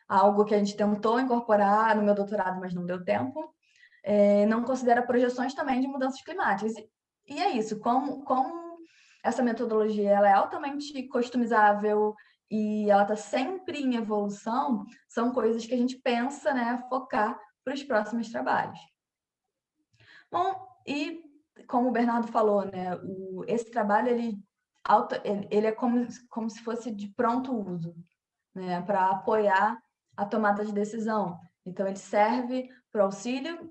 algo que a gente tentou incorporar no meu doutorado, mas não deu tempo. Não considera projeções também de mudanças climáticas. E é isso, como essa metodologia ela é altamente customizável e ela está sempre em evolução, são coisas que a gente pensa, né, focar para os próximos trabalhos. Bom, e como o Bernardo falou, né, esse trabalho ele é como se fosse de pronto uso, né, para apoiar a tomada de decisão. Então, ele serve para auxílio,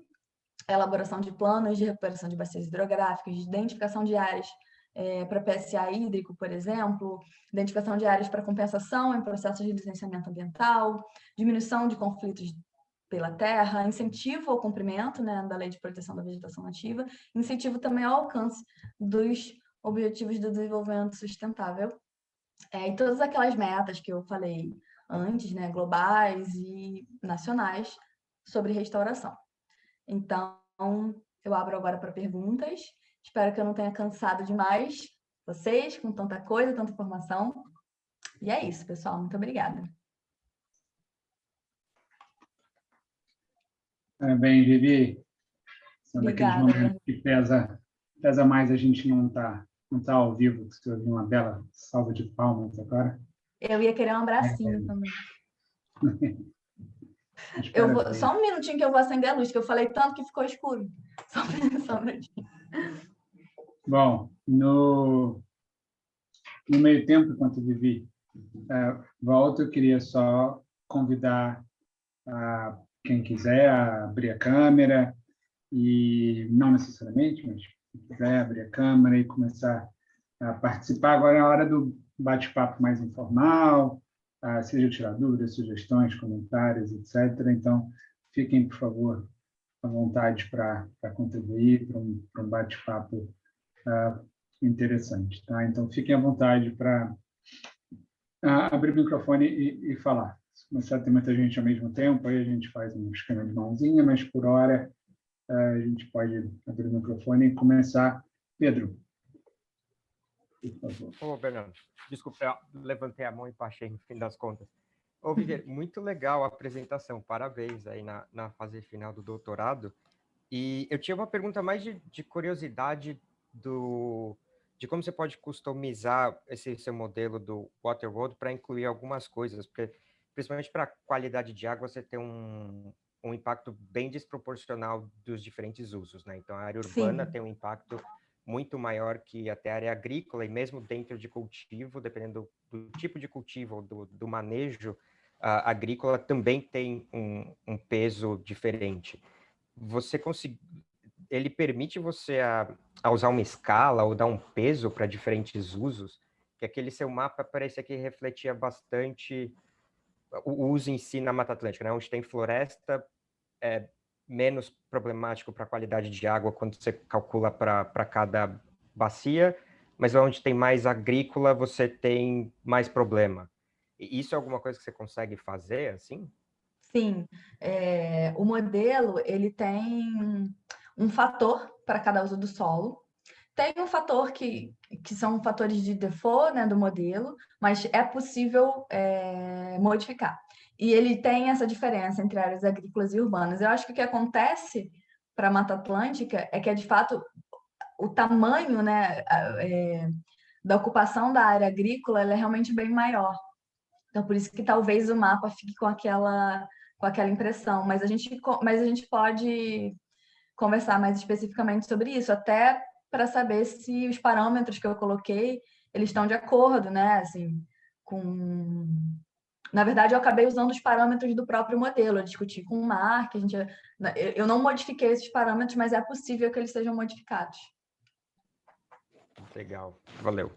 elaboração de planos de recuperação de bacias hidrográficas, de identificação de áreas para PSA hídrico, por exemplo, identificação de áreas para compensação em processos de licenciamento ambiental, diminuição de conflitos pela terra, incentivo ao cumprimento, né, da Lei de Proteção da Vegetação Nativa, incentivo também ao alcance dos Objetivos do Desenvolvimento Sustentável, e todas aquelas metas que eu falei antes, né, globais e nacionais, sobre restauração. Então, eu abro agora para perguntas. Espero que eu não tenha cansado demais vocês com tanta coisa, tanta informação. E é isso, pessoal. Muito obrigada. Parabéns, Vivi. São daqueles Obrigada. momentos que pesa mais a gente não tá ao vivo. Você ouviu uma bela salva de palmas agora. Eu ia querer um abracinho também. Só um minutinho que eu vou acender a luz, que eu falei tanto que ficou escuro. Só um minutinho. Bom, no meio tempo, enquanto Vivi volta, eu queria só convidar quem quiser a abrir a câmera, e não necessariamente, mas quem quiser abrir a câmera e começar a participar. Agora é a hora do bate-papo mais informal, seja tirar dúvidas, sugestões, comentários, etc. Então, fiquem, por favor, à vontade para contribuir para um bate-papo interessante. Tá? Então, fiquem à vontade para abrir o microfone e falar. Se começar a ter muita gente ao mesmo tempo, aí a gente faz um esquema de mãozinha, mas por hora a gente pode abrir o microfone e começar. Pedro, por favor. Ô, Bernardo, desculpa, eu levantei a mão e baixei no fim das contas. Ô, Viviane, muito legal a apresentação, parabéns aí na fase final do doutorado. E eu tinha uma pergunta mais de curiosidade de como você pode customizar esse seu modelo do Waterworld para incluir algumas coisas, porque principalmente para a qualidade de água você tem um impacto bem desproporcional dos diferentes usos, né? Então a área urbana Sim. tem um impacto muito maior que até a área agrícola, e mesmo dentro de cultivo, dependendo do tipo de cultivo, do manejo agrícola, também tem um peso diferente. Ele permite você a usar uma escala ou dar um peso para diferentes usos, que aquele seu mapa parecia que refletia bastante o uso em si na Mata Atlântica, né? Onde tem floresta, é menos problemático para a qualidade de água quando você calcula para cada bacia, mas onde tem mais agrícola, você tem mais problema. E isso é alguma coisa que você consegue fazer, assim? Sim. O modelo, ele tem um fator para cada uso do solo. Tem um fator que são fatores de default, né, do modelo, mas é possível modificar. E ele tem essa diferença entre áreas agrícolas e urbanas. Eu acho que o que acontece para a Mata Atlântica é que, de fato, o tamanho, né, da ocupação da área agrícola ela é realmente bem maior. Então, por isso que talvez o mapa fique com aquela impressão. Mas a gente pode conversar mais especificamente sobre isso, até para saber se os parâmetros que eu coloquei, eles estão de acordo, né? Assim, Na verdade, eu acabei usando os parâmetros do próprio modelo, eu discuti com o Mark, eu não modifiquei esses parâmetros, mas é possível que eles sejam modificados. Legal, valeu.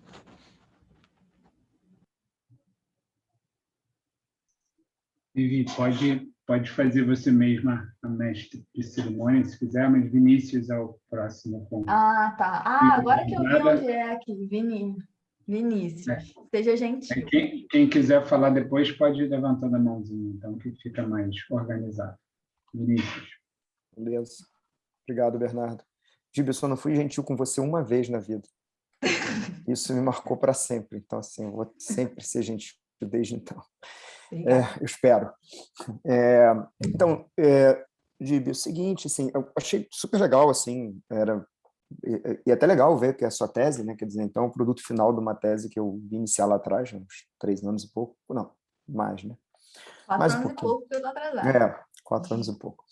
Vivi, pode fazer você mesma a mestre de cerimônia, se quiser, mas Vinícius é o próximo ponto. Ah, tá. Agora que eu vi onde é aqui, Vinícius. Seja gentil. Quem quiser falar depois pode ir levantando a mãozinha, então, que fica mais organizado. Vinícius. Beleza. Obrigado, Bernardo. Gibi, eu só não fui gentil com você uma vez na vida. Isso me marcou para sempre. Então, assim, eu vou sempre ser gentil desde então. Eu espero. Então, Gibi, é o seguinte, assim, eu achei super legal, assim, era E é até legal ver que é a sua tese, né? Quer dizer, então, o produto final de uma tese que eu vim iniciar lá atrás, uns 3 anos e pouco, não, mais, né? 4 Mais um anos e pouquinho. pouco que eu tô atrasada. 4 anos e pouco.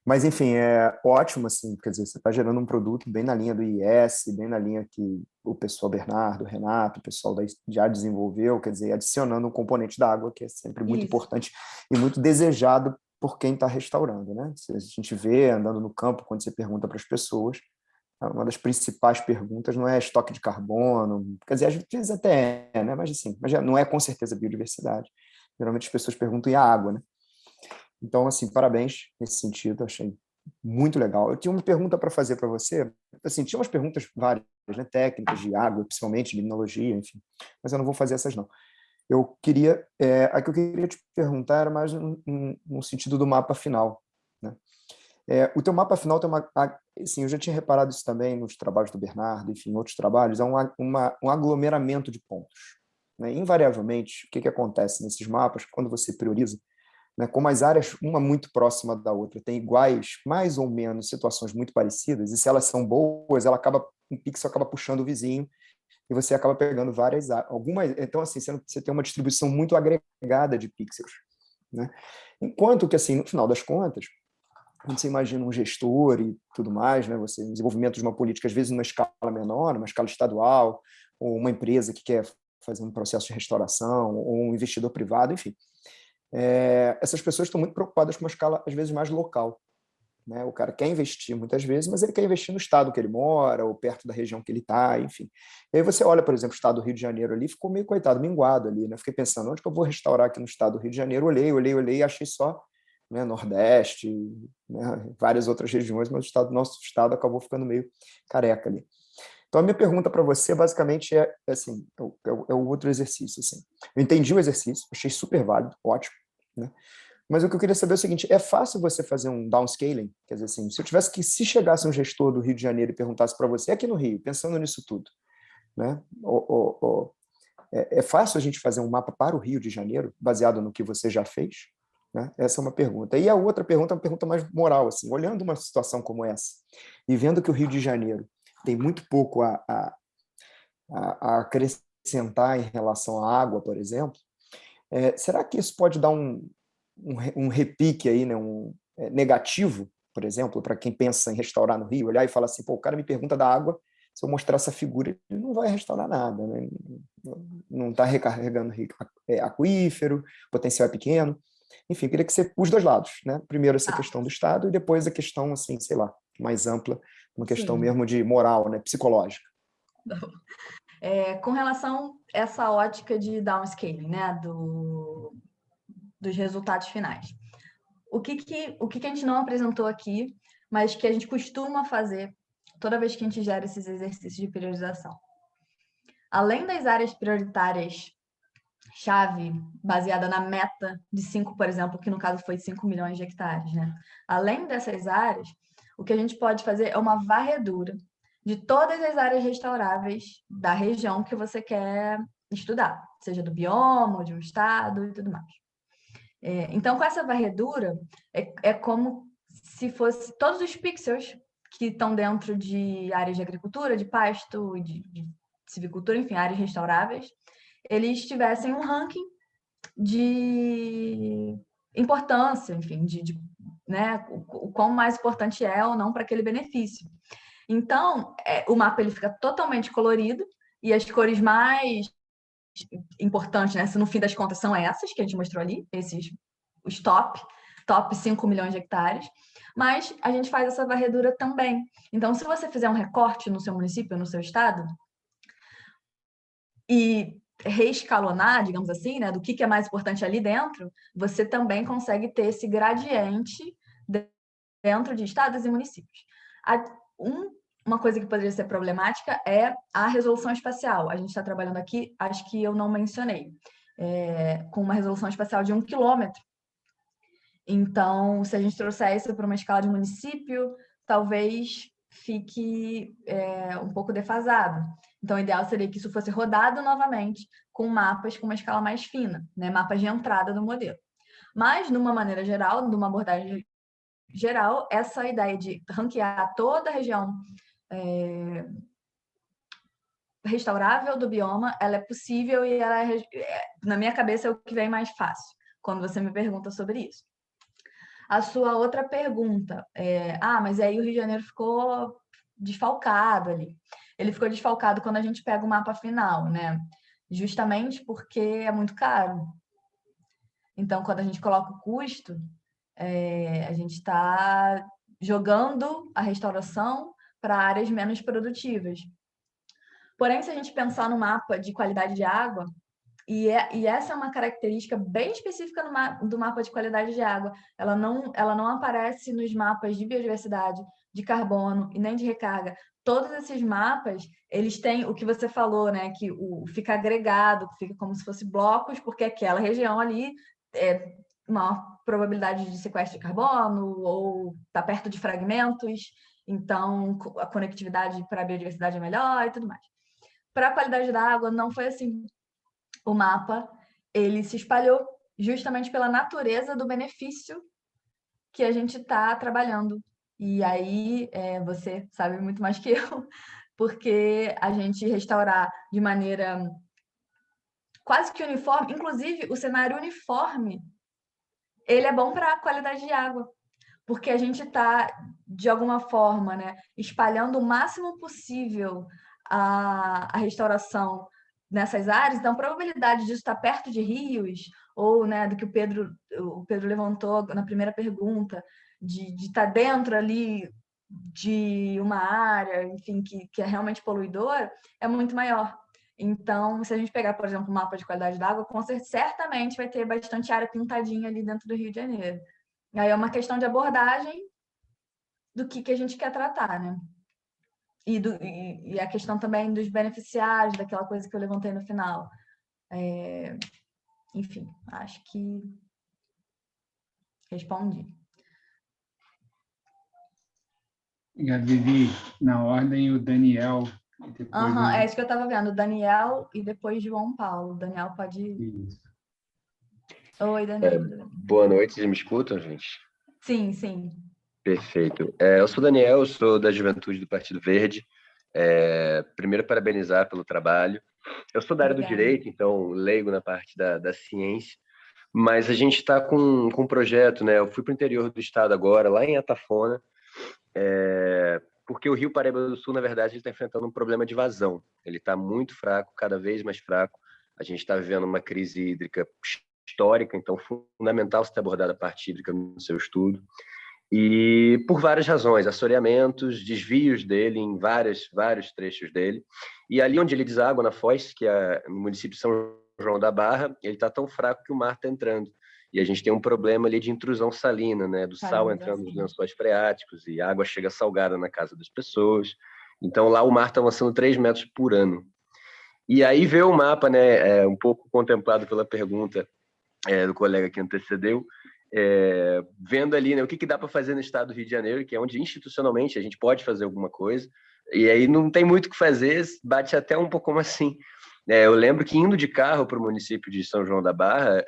Mas, enfim, é ótimo, assim, quer dizer, você está gerando um produto bem na linha do IS, bem na linha que o pessoal Bernardo, o Renato, o pessoal já desenvolveu, quer dizer, adicionando um componente da água, que é sempre muito importante e muito desejado por quem está restaurando, né? A gente vê andando no campo, quando você pergunta para as pessoas, uma das principais perguntas não é estoque de carbono, quer dizer, às vezes até é, né? Mas, assim, não é com certeza biodiversidade. Geralmente as pessoas perguntam e a água, né? Então, assim, parabéns nesse sentido, achei muito legal. Eu tinha uma pergunta para fazer para você, assim, tinha umas perguntas várias, né, técnicas de água, principalmente, de limnologia, enfim, mas eu não vou fazer essas, não. Eu queria, a que eu queria te perguntar era mais no sentido do mapa final, né? O teu mapa final tem assim, eu já tinha reparado isso também nos trabalhos do Bernardo, enfim, em outros trabalhos, é um aglomeramento de pontos, né? Invariavelmente, o que acontece nesses mapas, quando você prioriza, né, como as áreas, uma muito próxima da outra, tem iguais, mais ou menos, situações muito parecidas, e se elas são boas, um pixel acaba puxando o vizinho, e você acaba pegando algumas, então, assim, você tem uma distribuição muito agregada de pixels, né? Enquanto que, assim, no final das contas, quando você imagina um gestor e tudo mais, né, você desenvolvimento de uma política, às vezes, numa escala menor, numa escala estadual, ou uma empresa que quer fazer um processo de restauração, ou um investidor privado, enfim, essas pessoas estão muito preocupadas com uma escala, às vezes, mais local, né? O cara quer investir muitas vezes, mas ele quer investir no estado que ele mora, ou perto da região que ele está, enfim. E aí você olha, por exemplo, o estado do Rio de Janeiro ali, ficou meio, coitado, minguado ali, né? Fiquei pensando, onde que eu vou restaurar aqui no estado do Rio de Janeiro? Olhei e achei só, né, Nordeste, né, várias outras regiões, mas nosso estado acabou ficando meio careca ali. Então, a minha pergunta para você, basicamente, assim, é o outro exercício. Assim. Eu entendi o exercício, achei super válido, ótimo, né? Mas o que eu queria saber é o seguinte, é fácil você fazer um downscaling? Quer dizer, assim, se chegasse um gestor do Rio de Janeiro e perguntasse para você, aqui no Rio, pensando nisso tudo, né? É fácil a gente fazer um mapa para o Rio de Janeiro, baseado no que você já fez? Né? Essa é uma pergunta. E a outra pergunta é uma pergunta mais moral, assim, olhando uma situação como essa, e vendo que o Rio de Janeiro tem muito pouco a acrescentar em relação à água, por exemplo, será que isso pode dar um repique aí, né, negativo, por exemplo, para quem pensa em restaurar no Rio, olhar e falar assim, pô, o cara me pergunta da água, se eu mostrar essa figura, ele não vai restaurar nada, né? Não está recarregando aquífero, o potencial é pequeno. Enfim, queria que você, os dois lados, né? Primeiro essa questão do Estado e depois a questão, assim, sei lá, mais ampla, uma questão mesmo de moral, né, psicológica. Com relação a essa ótica de downscaling, né, dos resultados finais. O que a gente não apresentou aqui, mas que a gente costuma fazer toda vez que a gente gera esses exercícios de priorização. Além das áreas prioritárias chave, baseada na meta de 5, por exemplo, que no caso foi 5 milhões de hectares, né? Além dessas áreas, o que a gente pode fazer é uma varredura de todas as áreas restauráveis da região que você quer estudar, seja do bioma, ou de um estado e tudo mais. Então, com essa varredura, é como se fosse todos os pixels que estão dentro de áreas de agricultura, de pasto, de silvicultura, enfim, áreas restauráveis, eles tivessem um ranking de importância, enfim, né, o quão mais importante é ou não para aquele benefício. Então, o mapa ele fica totalmente colorido e as cores mais importantes, né, se no fim das contas são essas que a gente mostrou ali, os top 5 milhões de hectares, mas a gente faz essa varredura também. Então, se você fizer um recorte no seu município, no seu estado, e reescalonar, digamos assim, né, do que é mais importante ali dentro, você também consegue ter esse gradiente dentro de estados e municípios. Uma coisa que poderia ser problemática é a resolução espacial. A gente está trabalhando aqui, acho que eu não mencionei, com uma resolução espacial de 1 quilômetro. Então, se a gente trouxer isso para uma escala de município, talvez fique um pouco defasado. Então, o ideal seria que isso fosse rodado novamente com mapas com uma escala mais fina, né? Mapas de entrada do modelo. Mas, de uma maneira geral, de uma abordagem geral, essa ideia de ranquear toda a região restaurável do bioma, ela é possível e ela na minha cabeça é o que vem mais fácil, quando você me pergunta sobre isso. A sua outra pergunta mas aí o Rio de Janeiro ficou desfalcado ali. Ele ficou desfalcado quando a gente pega o mapa final, né? Justamente porque é muito caro. Então, quando a gente coloca o custo, a gente está jogando a restauração para áreas menos produtivas. Porém, se a gente pensar no mapa de qualidade de água, e essa é uma característica bem específica do mapa de qualidade de água, ela não aparece nos mapas de biodiversidade, de carbono e nem de recarga. Todos esses mapas, eles têm o que você falou, né? Que fica agregado, fica como se fosse blocos, porque aquela região ali é uma probabilidade de sequestro de carbono ou está perto de fragmentos, então a conectividade para a biodiversidade é melhor e tudo mais. Para a qualidade da água, não foi assim. O mapa, ele se espalhou justamente pela natureza do benefício que a gente está trabalhando. E aí, você sabe muito mais que eu, porque a gente restaurar de maneira quase que uniforme, inclusive o cenário uniforme, ele é bom para a qualidade de água, porque a gente está, de alguma forma, né, espalhando o máximo possível a restauração nessas áreas. Então, a probabilidade disso estar perto de rios, ou, né, do que o Pedro levantou na primeira pergunta, de estar dentro ali de uma área, enfim, que é realmente poluidora, é muito maior. Então, se a gente pegar, por exemplo, o mapa de qualidade da água, certamente vai ter bastante área pintadinha ali dentro do Rio de Janeiro. Aí é uma questão de abordagem do que a gente quer tratar, né? E a questão também dos beneficiários, daquela coisa que eu levantei no final. Enfim, acho que respondi. Vivi, na ordem, o Daniel. É isso que eu estava vendo. O Daniel e depois João Paulo. O Daniel pode ir. Isso. Oi, Daniel. Boa noite, vocês me escutam, gente? Sim, sim. Perfeito. Eu sou Daniel, eu sou da Juventude do Partido Verde. Primeiro, parabenizar pelo trabalho. Eu sou da área do direito, então leigo na parte da ciência, mas a gente está com um projeto, né? Eu fui para o interior do estado agora, lá em Atafona, porque o Rio Paraíba do Sul, na verdade, está enfrentando um problema de vazão. Ele está muito fraco, cada vez mais fraco. A gente está vivendo uma crise hídrica histórica, então fundamental você ter abordado a parte hídrica no seu estudo. E por várias razões, assoreamentos, desvios dele em vários trechos dele. E ali onde ele deságua, na Foz, que é no município de São João da Barra, ele está tão fraco que o mar está entrando. E a gente tem um problema ali de intrusão salina, né? Do sal entrando nos lençóis freáticos e a água chega salgada na casa das pessoas. Então lá o mar está avançando 3 metros por ano. E aí vê o mapa, né? Um pouco contemplado pela pergunta do colega que antecedeu, vendo ali, né, o que dá para fazer no estado do Rio de Janeiro, que é onde institucionalmente a gente pode fazer alguma coisa, e aí não tem muito o que fazer, bate até um pouco como assim. Eu lembro que indo de carro para o município de São João da Barra,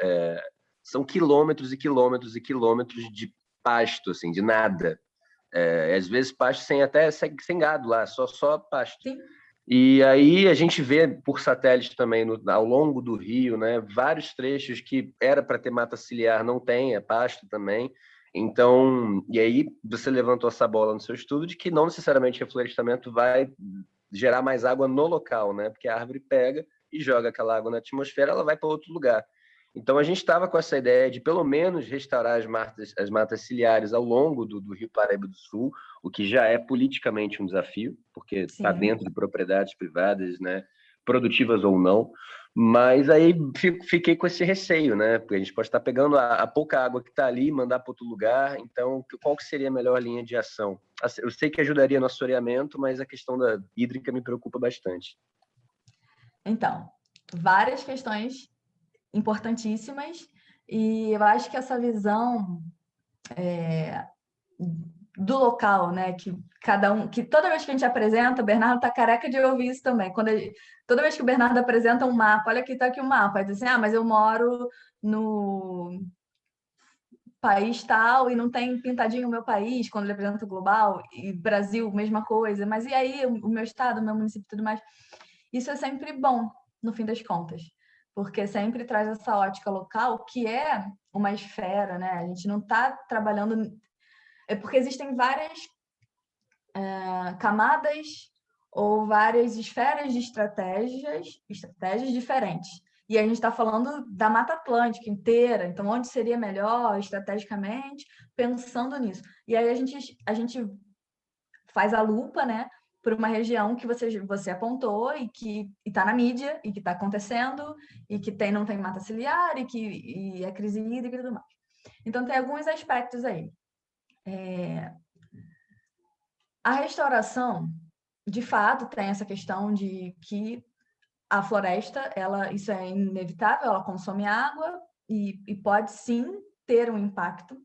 são quilômetros e quilômetros e quilômetros de pasto, assim, de nada. Às vezes pasto sem gado lá, só pasto. Sim. E aí a gente vê por satélite também ao longo do rio, né, vários trechos que era para ter mata ciliar, não tem, é pasto também. Então, e aí você levantou essa bola no seu estudo de que não necessariamente o reflorestamento vai gerar mais água no local, né, porque a árvore pega e joga aquela água na atmosfera, ela vai para outro lugar. Então a gente estava com essa ideia de pelo menos restaurar as matas ciliares ao longo do Rio Paraíba do Sul, o que já é politicamente um desafio, porque está dentro de propriedades privadas, né, produtivas ou não. Mas aí fiquei com esse receio, né, porque a gente pode estar pegando a pouca água que está ali e mandar para outro lugar. Então, qual que seria a melhor linha de ação? Eu sei que ajudaria no assoreamento, mas a questão da hídrica me preocupa bastante. Então, várias questões importantíssimas, e eu acho que essa visão do local, né, que toda vez que a gente apresenta, o Bernardo tá careca de ouvir isso também, toda vez que o Bernardo apresenta um mapa, olha aqui, tá aqui o mapa, ele diz assim, mas eu moro no país tal e não tem pintadinho o meu país quando ele apresenta o global, e Brasil, mesma coisa, mas e aí o meu estado, o meu município e tudo mais? Isso é sempre bom, no fim das contas, porque sempre traz essa ótica local, que é uma esfera, né? A gente não está trabalhando... É porque existem várias camadas ou várias esferas de estratégias diferentes. E a gente está falando da Mata Atlântica inteira, então onde seria melhor estrategicamente, pensando nisso. E aí a gente faz a lupa, né, por uma região que você apontou e que está na mídia, e que está acontecendo, e que não tem mata ciliar, e é crise hídrica e tudo mais. Então, tem alguns aspectos aí. A restauração, de fato, tem essa questão de que a floresta, isso é inevitável, ela consome água e pode, sim, ter um impacto.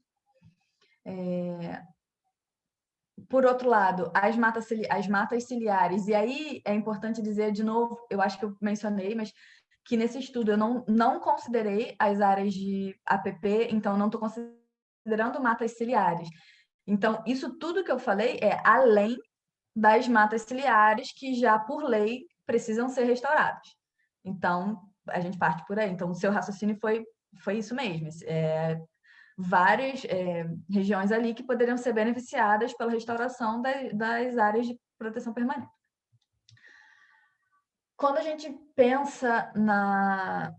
Por outro lado, as matas ciliares, e aí é importante dizer, de novo, eu acho que eu mencionei, mas que nesse estudo eu não considerei as áreas de APP, então não estou considerando matas ciliares. Então, isso tudo que eu falei é além das matas ciliares que já, por lei, precisam ser restauradas. Então, a gente parte por aí. Então, o seu raciocínio foi isso mesmo. Várias regiões ali que poderiam ser beneficiadas pela restauração das áreas de proteção permanente. Quando a gente pensa na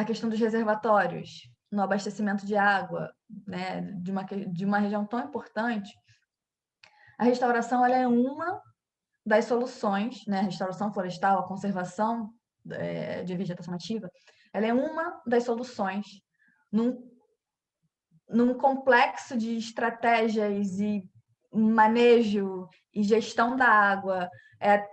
questão dos reservatórios, no abastecimento de água, né, de uma região tão importante, a restauração ela é uma das soluções, né, a restauração florestal, a conservação de vegetação nativa, ela é uma das soluções num complexo de estratégias e manejo e gestão da água.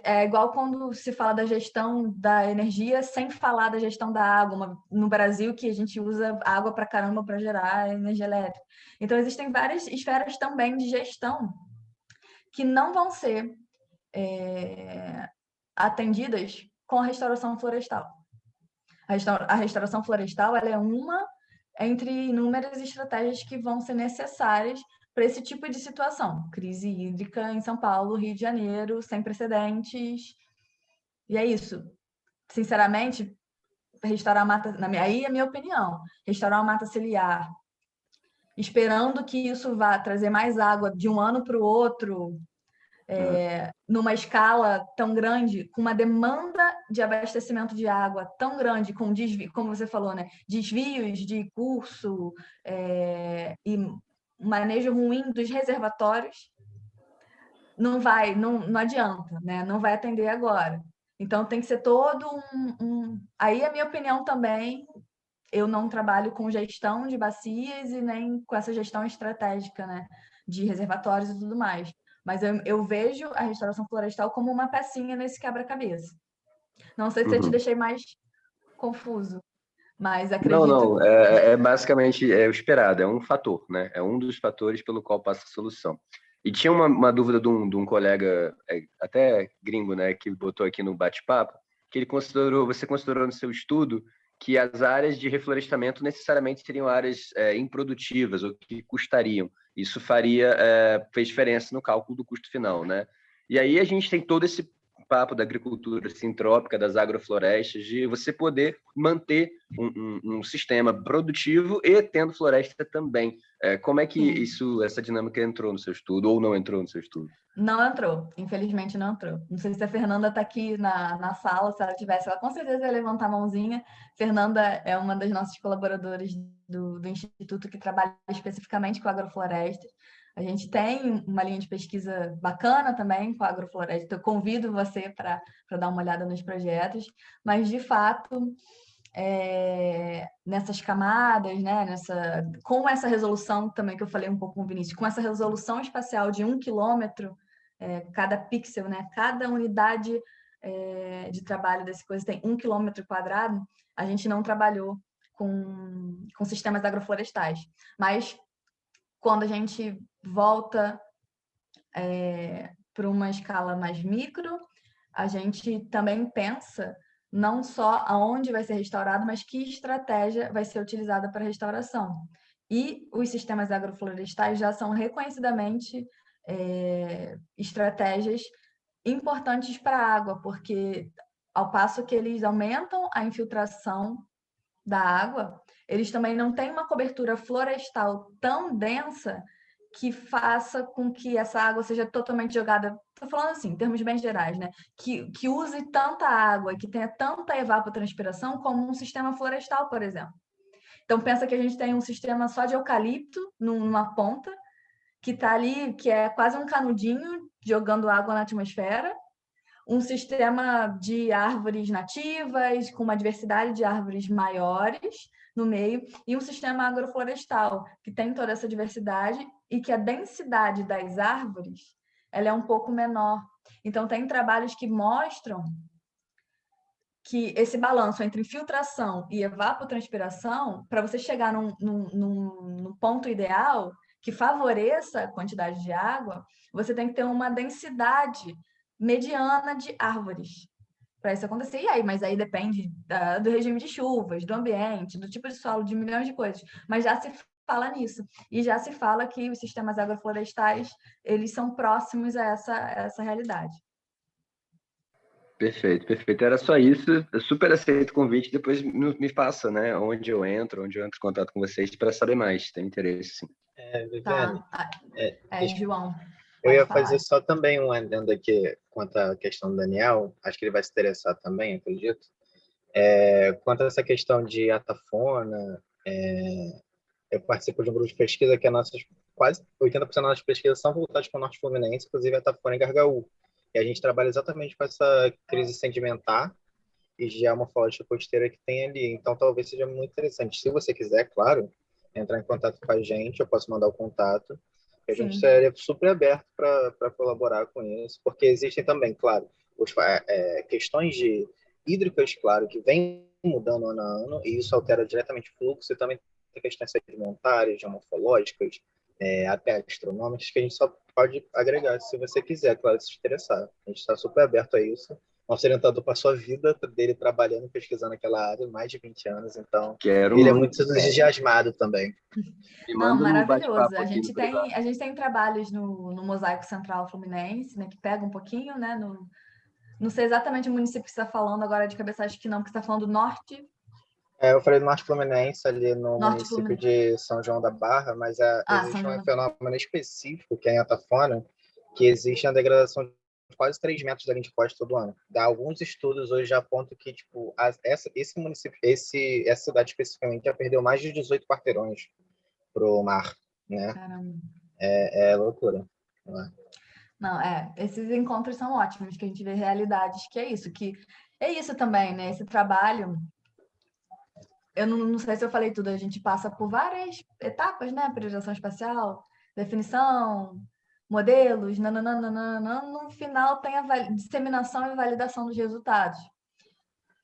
É igual quando se fala da gestão da energia sem falar da gestão da água. No Brasil, que a gente usa água para caramba para gerar energia elétrica. Então, existem várias esferas também de gestão que não vão ser atendidas com a restauração florestal. A restauração florestal ela é uma entre inúmeras estratégias que vão ser necessárias para esse tipo de situação. Crise hídrica em São Paulo, Rio de Janeiro, sem precedentes. E é isso. Sinceramente, restaurar a mata... Aí é a minha opinião. Restaurar a mata ciliar, esperando que isso vá trazer mais água de um ano para o outro, numa escala tão grande, com uma demanda de abastecimento de água tão grande, com desvio, como você falou, né? Desvios de curso e manejo ruim dos reservatórios, não adianta, né? Não vai atender agora. Então, tem que ser todo Aí, a minha opinião também, eu não trabalho com gestão de bacias e nem com essa gestão estratégica, né? De reservatórios e tudo mais. Mas eu vejo a restauração florestal como uma pecinha nesse quebra-cabeça. Não sei se eu te deixei mais confuso, mas acredito... Não, é basicamente o esperado, é um fator, né? É um dos fatores pelo qual passa a solução. E tinha uma dúvida de um colega, até gringo, né, que botou aqui no bate-papo, que você considerou no seu estudo que as áreas de reflorestamento necessariamente seriam áreas improdutivas ou que custariam. Isso fez diferença no cálculo do custo final, né? E aí a gente tem todo esse papo da agricultura sintrópica, das agroflorestas, de você poder manter um sistema produtivo e tendo floresta também. Como é que essa dinâmica entrou no seu estudo ou não entrou no seu estudo? Não entrou, infelizmente não entrou. Não sei se a Fernanda está aqui na sala, se ela tivesse, ela com certeza ia levantar a mãozinha. Fernanda é uma das nossas colaboradoras do Instituto que trabalha especificamente com agrofloresta. A gente tem uma linha de pesquisa bacana também com a agrofloresta. Eu convido você para dar uma olhada nos projetos, mas, de fato, nessas camadas, né, com essa resolução também que eu falei um pouco com o Vinícius, com essa resolução espacial de 1 quilômetro, cada pixel, né, cada unidade de trabalho dessa coisa tem 1 quilômetro quadrado, a gente não trabalhou com sistemas agroflorestais. Mas, quando a gente volta para uma escala mais micro, a gente também pensa não só aonde vai ser restaurado, mas que estratégia vai ser utilizada para a restauração. E os sistemas agroflorestais já são reconhecidamente estratégias importantes para a água, porque ao passo que eles aumentam a infiltração da água, eles também não têm uma cobertura florestal tão densa que faça com que essa água seja totalmente jogada, estou falando assim, em termos bem gerais, né? Que use tanta água, que tenha tanta evapotranspiração como um sistema florestal, por exemplo. Então, pensa que a gente tem um sistema só de eucalipto numa ponta, que está ali, que é quase um canudinho jogando água na atmosfera, um sistema de árvores nativas, com uma diversidade de árvores maiores no meio, e um sistema agroflorestal, que tem toda essa diversidade e que a densidade das árvores ela é um pouco menor. Então, tem trabalhos que mostram que esse balanço entre infiltração e evapotranspiração, para você chegar num ponto ideal que favoreça a quantidade de água, você tem que ter uma densidade mediana de árvores para isso acontecer. E aí, mas aí depende do regime de chuvas, do ambiente, do tipo de solo, de milhões de coisas. Mas já se fala nisso. E já se fala que os sistemas agroflorestais, eles são próximos a essa realidade. Perfeito, perfeito. Era só isso. Eu super aceito o convite. Depois me passa, né? Onde eu entro em contato com vocês para saber mais. Tem interesse, sim. Tá. Viviane, João, eu ia pode falar. fazer só também um adendo aqui quanto à questão do Daniel. Acho que ele vai se interessar também, acredito. Quanto a essa questão de atafona, eu participo de um grupo de pesquisa que quase 80% das nossas pesquisas são voltadas para o Norte Fluminense, inclusive atafona e Gargaú. E a gente trabalha exatamente com essa crise sedimentar e geomorfológica costeira que tem ali. Então, talvez seja muito interessante. Se você quiser, claro, entrar em contato com a gente, eu posso mandar o contato. A gente estaria super aberto para colaborar com isso, porque existem também, claro, questões de hídricas, claro, que vem mudando ano a ano, e isso altera diretamente o fluxo, e também tem questões sedimentares, geomorfológicas, até astronômicas, que a gente só pode agregar se você quiser, claro, se interessar. A gente está super aberto a isso. Nosso orientador passou a vida dele trabalhando, pesquisando aquela área, mais de 20 anos, então ele é muito entusiasmado também. Não, maravilhoso. A gente tem trabalhos no Mosaico Central Fluminense, né, que pega um pouquinho, né, não sei exatamente o município que você está falando agora de cabeça, acho que não, porque você está falando do norte. Eu falei do Norte Fluminense, ali no município de São João da Barra, mas existe um fenômeno específico, que é em Atafona, que existe a degradação de quase 3 metros da linha de costa todo ano. Alguns estudos hoje já apontam que tipo, esse município, essa cidade especificamente, já perdeu mais de 18 quarteirões para o mar, né? Caramba. É loucura. Não, esses encontros são ótimos, que a gente vê realidades, que é isso também, né? Esse trabalho, eu não sei se eu falei tudo, a gente passa por várias etapas, né? Priorização espacial, definição, modelos, nananana, no final tem a disseminação e validação dos resultados.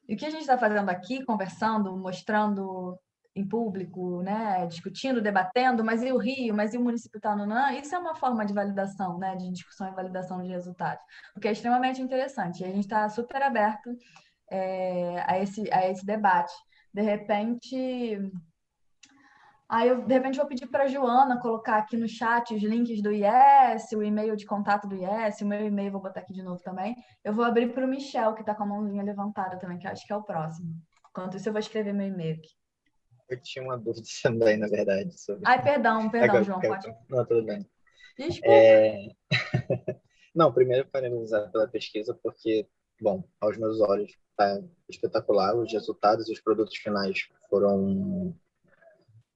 E o que a gente está fazendo aqui, conversando, mostrando em público, né, discutindo, debatendo, mas e o Rio, mas e o município tal, isso é uma forma de validação, né, de discussão e validação de resultados, o que é extremamente interessante. E a gente está super aberto a esse debate. De repente, vou pedir para a Joana colocar aqui no chat os links do IES, o e-mail de contato do IES, o meu e-mail vou botar aqui de novo também. Eu vou abrir para o Michel, que está com a mãozinha levantada também, que eu acho que é o próximo. Enquanto isso, eu vou escrever meu e-mail aqui. Eu tinha uma dúvida também, na verdade. Perdão, João, pode. Não, tudo bem. Desculpa. Não, primeiro parabenizar pela pesquisa, porque, bom, aos meus olhos, está espetacular. Os resultados e os produtos finais foram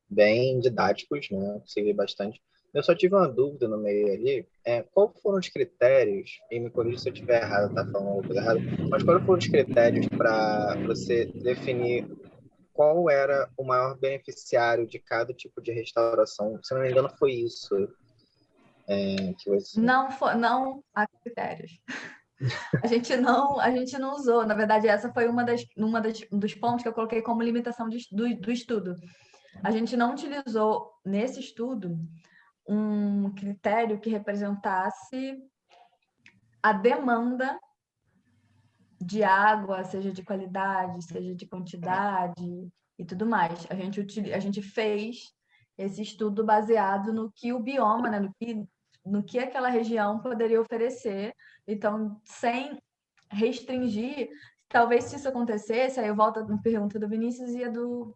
bem didáticos, né? Segui bastante. Eu só tive uma dúvida no meio ali, qual foram os critérios, e me corrija se eu estiver errado, tá falando alguma coisa errada, mas quais foram os critérios para você definir qual era o maior beneficiário de cada tipo de restauração? Se não me engano, foi isso. Que você... Não há critérios. A gente não usou. Na verdade, essa foi um dos pontos que eu coloquei como limitação do estudo. A gente não utilizou nesse estudo um critério que representasse a demanda de água, seja de qualidade, seja de quantidade e tudo mais. A gente fez esse estudo baseado no que o bioma, né, no que aquela região poderia oferecer. Então, sem restringir, talvez se isso acontecesse, aí eu volto na pergunta do Vinícius e a do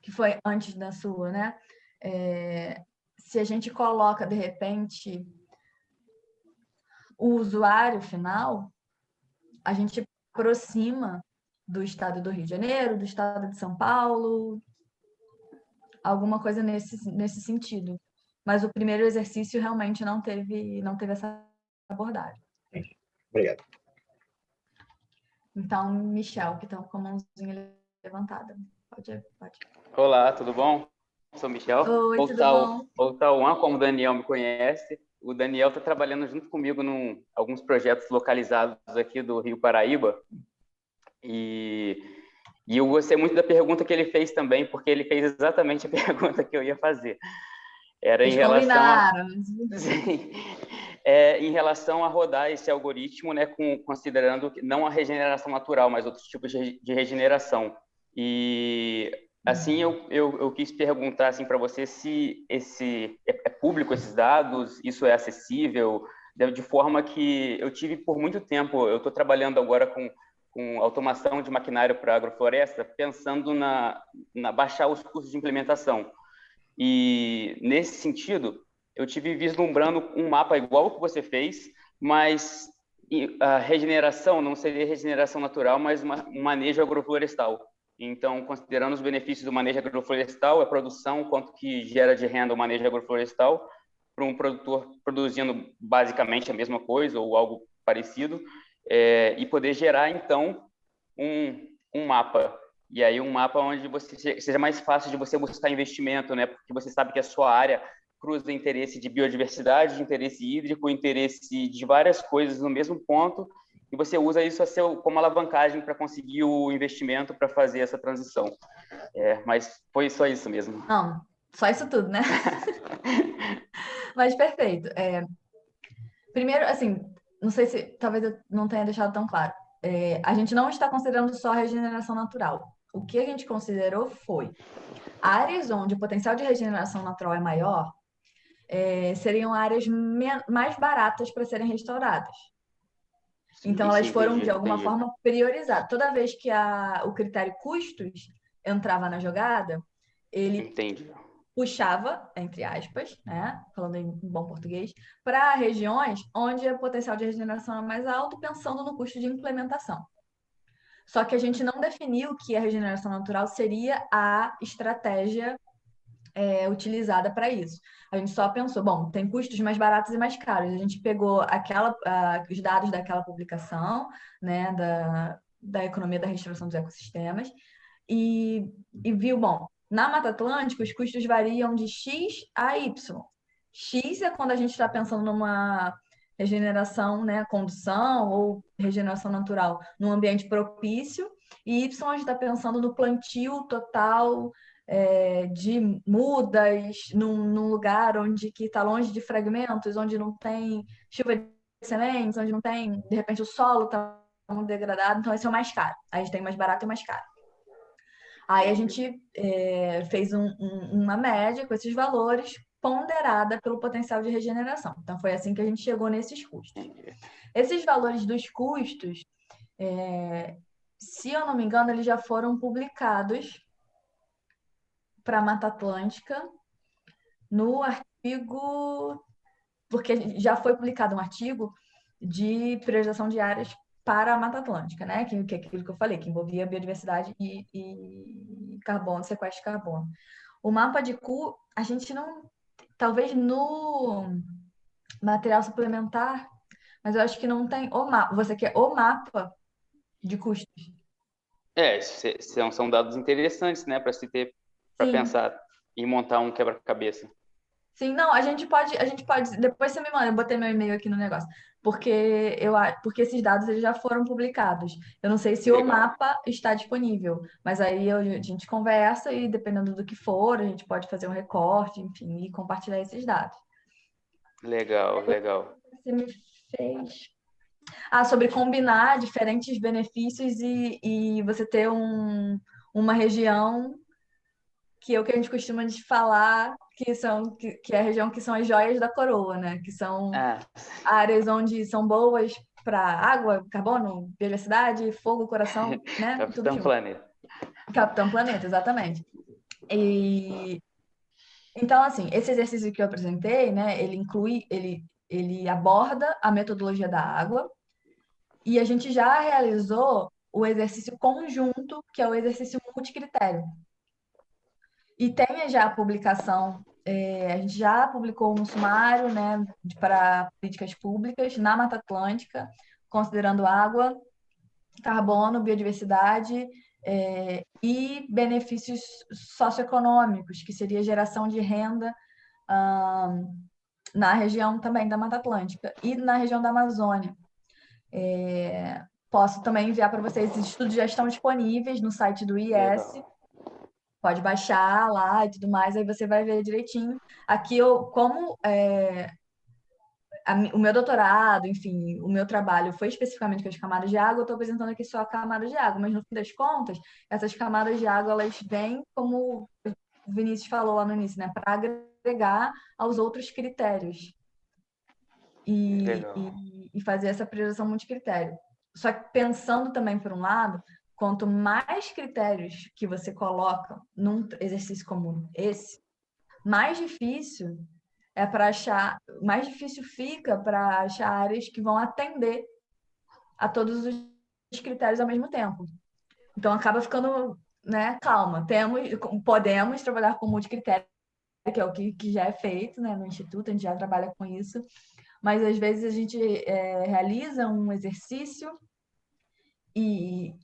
que foi antes da sua, né? Se a gente coloca, de repente, o usuário final, a gente aproxima do estado do Rio de Janeiro, do estado de São Paulo, alguma coisa nesse sentido. Mas o primeiro exercício realmente não teve essa abordagem. Obrigado. Então, Michel, que está com a mãozinha levantada. Pode. Olá, tudo bom? Sou Michel. Oi, tudo bom? Ou Tauan, como o Daniel me conhece. O Daniel está trabalhando junto comigo em alguns projetos localizados aqui do Rio Paraíba. E eu gostei muito da pergunta que ele fez também, porque ele fez exatamente a pergunta que eu ia fazer. Era em relação Sim. Em relação a rodar esse algoritmo, né, considerando não a regeneração natural, mas outros tipos de regeneração. E assim eu quis perguntar assim para você se é público esses dados, isso é acessível, de forma que eu tive por muito tempo, eu estou trabalhando agora com automação de maquinário para agrofloresta, pensando na baixar os custos de implementação. E nesse sentido, eu tive vislumbrando um mapa igual ao que você fez, mas a regeneração não seria regeneração natural, mas um manejo agroflorestal. Então, considerando os benefícios do manejo agroflorestal, a produção, quanto que gera de renda o manejo agroflorestal, para um produtor produzindo basicamente a mesma coisa ou algo parecido, e poder gerar, então, um mapa. E aí um mapa onde seja mais fácil de você buscar investimento, né? Porque você sabe que a sua área cruza interesse de biodiversidade, interesse hídrico, interesse de várias coisas no mesmo ponto, e você usa isso como alavancagem para conseguir o investimento para fazer essa transição. Mas foi só isso mesmo. Não, só isso tudo, né? Mas perfeito. Primeiro, assim, não sei se talvez eu não tenha deixado tão claro. A gente não está considerando só a regeneração natural. O que a gente considerou foi áreas onde o potencial de regeneração natural é maior, seriam áreas mais baratas para serem restauradas. Então, elas foram, de alguma forma, priorizadas. Toda vez que o critério custos entrava na jogada, ele puxava, entre aspas, né, falando em bom português, para regiões onde o potencial de regeneração é mais alto, pensando no custo de implementação. Só que a gente não definiu que a regeneração natural seria a estratégia utilizada para isso. A gente só pensou, bom, tem custos mais baratos e mais caros. A gente pegou os dados daquela publicação, né, da economia da restauração dos ecossistemas, e viu, bom, na Mata Atlântica os custos variam de X a Y. X é quando a gente está pensando numa regeneração, né, condução ou regeneração natural num ambiente propício, e Y a gente está pensando no plantio total de mudas, num lugar que está longe de fragmentos, onde não tem chuva de sementes, onde não tem, de repente, o solo está muito degradado, então esse é o mais caro. Aí a gente tem mais barato e mais caro. Aí a gente fez uma média com esses valores, ponderada pelo potencial de regeneração. Então, foi assim que a gente chegou nesses custos. Esses valores dos custos, se eu não me engano, eles já foram publicados para a Mata Atlântica no artigo, porque já foi publicado um artigo de priorização de áreas para a Mata Atlântica, né? Que é aquilo que eu falei, que envolvia biodiversidade e carbono, sequestro de carbono. O mapa de a gente não, talvez no material suplementar, mas eu acho que não tem o mapa. Você quer o mapa de custos? São dados interessantes, né, para se ter, para pensar em montar um quebra-cabeça. Sim, não, a gente pode, depois você me manda, eu botei meu e-mail aqui no negócio, porque porque esses dados eles já foram publicados. Eu não sei se o mapa está disponível, mas aí a gente conversa e dependendo do que for, a gente pode fazer um recorte, enfim, e compartilhar esses dados. Legal. Você me fez sobre combinar diferentes benefícios e você ter uma região que é o que a gente costuma de falar, que é a região que são as joias da coroa, né? Que são áreas onde são boas para água, carbono, biodiversidade, fogo, coração, né? Tudo Capitão junto. Planeta. Capitão Planeta, exatamente. E então, assim, esse exercício que eu apresentei, né? Ele aborda a metodologia da água e a gente já realizou o exercício conjunto, que é o exercício multicritério. E tem já a publicação, a gente já publicou um sumário, né, para políticas públicas na Mata Atlântica, considerando água, carbono, biodiversidade e benefícios socioeconômicos, que seria geração de renda na região também da Mata Atlântica e na região da Amazônia. Posso também enviar para vocês, esses estudos já estão disponíveis no site do IES. Legal. Pode baixar lá e tudo mais, aí você vai ver direitinho. Aqui, o meu doutorado, enfim, o meu trabalho foi especificamente com as camadas de água, eu estou apresentando aqui só a camada de água, mas no fim das contas, essas camadas de água, elas vêm, como o Vinícius falou lá no início, né, para agregar aos outros critérios e fazer essa priorização multicritério. Só que pensando também por um lado, quanto mais critérios que você coloca num exercício como esse, mais difícil fica para achar áreas que vão atender a todos os critérios ao mesmo tempo. Então acaba ficando, né, calma, podemos trabalhar com multicritério, que é o que já é feito, né, no Instituto, a gente já trabalha com isso, mas às vezes a gente realiza um exercício e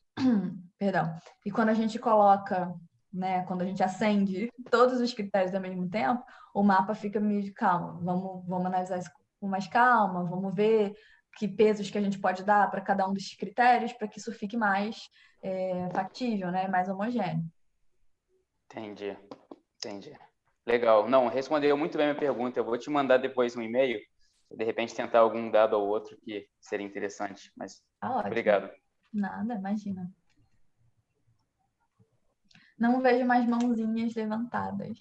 quando a gente coloca, né, quando a gente acende todos os critérios ao mesmo tempo, o mapa fica meio de calma. Vamos analisar isso com mais calma, vamos ver que pesos que a gente pode dar para cada um desses critérios para que isso fique mais factível, né, mais homogêneo. Entendi. Legal. Não, respondeu muito bem a minha pergunta. Eu vou te mandar depois um e-mail, de repente tentar algum dado ou outro que seria interessante, mas obrigado. Nada, imagina. Não vejo mais mãozinhas levantadas.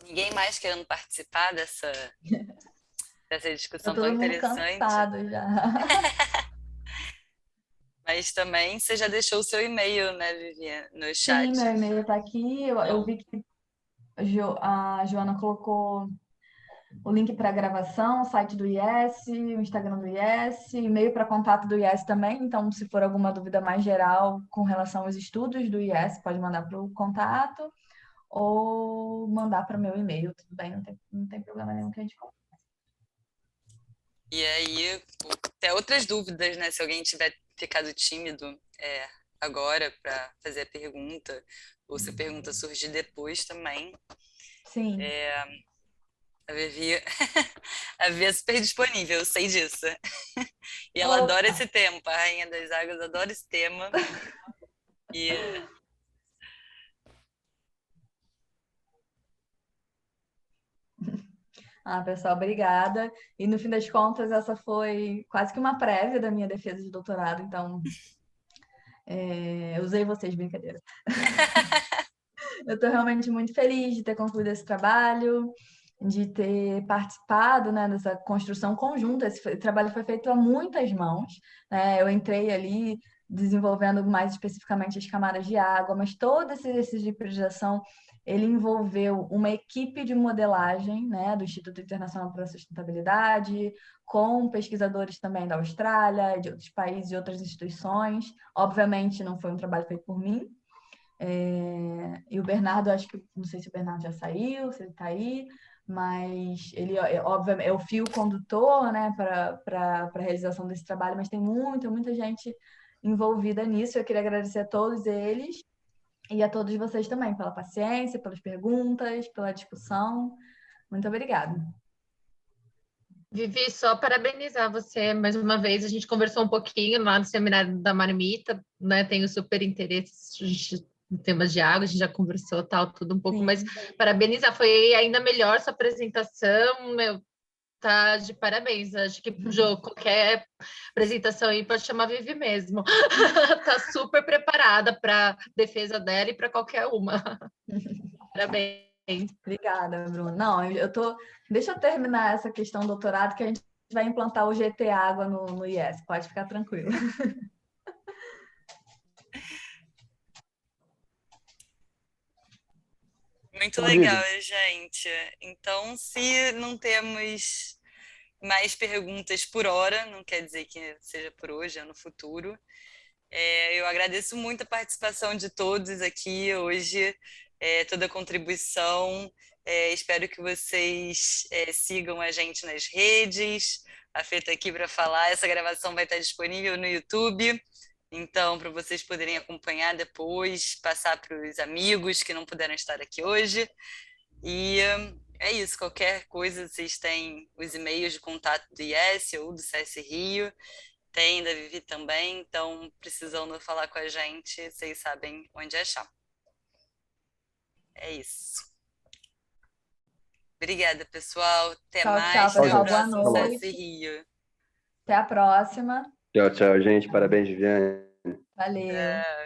Ninguém mais querendo participar dessa discussão Todo tão mundo interessante. cansado já. Mas também você já deixou o seu e-mail, né, Viviane, no chat. Sim, meu e-mail está aqui. Eu vi que a Joana colocou o link para a gravação, o site do IES, o Instagram do IES, e-mail para contato do IES também. Então, se for alguma dúvida mais geral com relação aos estudos do IES, pode mandar para o contato ou mandar para o meu e-mail. Tudo bem, não tem problema nenhum que a gente converse. E aí, até outras dúvidas, né? Se alguém tiver ficado tímido agora para fazer a pergunta, ou se a pergunta surgir depois também. Sim. A Vivi é super disponível, eu sei disso. E ela adora esse tema, a Rainha das Águas adora esse tema. Pessoal, obrigada. E no fim das contas, essa foi quase que uma prévia da minha defesa de doutorado, então eu usei vocês, brincadeira. Eu estou realmente muito feliz de ter concluído esse trabalho, de ter participado, né, dessa construção conjunta. Esse trabalho foi feito a muitas mãos, né? Eu entrei ali desenvolvendo mais especificamente as camadas de água, mas todo esse exercício de priorização ele envolveu uma equipe de modelagem, né, do Instituto Internacional para a Sustentabilidade, com pesquisadores também da Austrália, de outros países e outras instituições. Obviamente, não foi um trabalho feito por mim. E o Bernardo, acho que, não sei se o Bernardo já saiu, se ele está aí, mas ele, obviamente, é o fio condutor, né, para a realização desse trabalho, mas tem muita gente envolvida nisso. Eu queria agradecer a todos eles e a todos vocês também pela paciência, pelas perguntas, pela discussão. Muito obrigada. Vivi, só parabenizar você mais uma vez. A gente conversou um pouquinho lá no seminário da Marmita, né? Tenho super interesse temas de água, a gente já conversou, tal, tudo um pouco, Sim. mas parabenizar, foi ainda melhor sua apresentação, meu, tá de parabéns. Acho que Jô, qualquer apresentação aí pode chamar Vivi mesmo. Tá super preparada para defesa dela e para qualquer uma. Parabéns. Obrigada, Bruno. Não, deixa eu terminar essa questão do doutorado, que a gente vai implantar o GT Água no IES, pode ficar tranquilo. Muito Ô, legal, Vivi, gente. Então, se não temos mais perguntas por hora, não quer dizer que seja por hoje, é no futuro. Eu agradeço muito a participação de todos aqui hoje, toda a contribuição. Espero que vocês sigam a gente nas redes. A Fê está aqui para falar. Essa gravação vai estar disponível no YouTube. Então, para vocês poderem acompanhar depois, passar para os amigos que não puderam estar aqui hoje. E é isso, qualquer coisa, vocês têm os e-mails de contato do IES ou do CS Rio, tem da Vivi também, então precisando falar com a gente, vocês sabem onde achar. É isso. Obrigada, pessoal. Até Tchau, mais. tchau, Até o pessoal. Boa próximo noite. CS Rio. Até a próxima. Tchau, tchau, gente. Parabéns, Viviane. Valeu.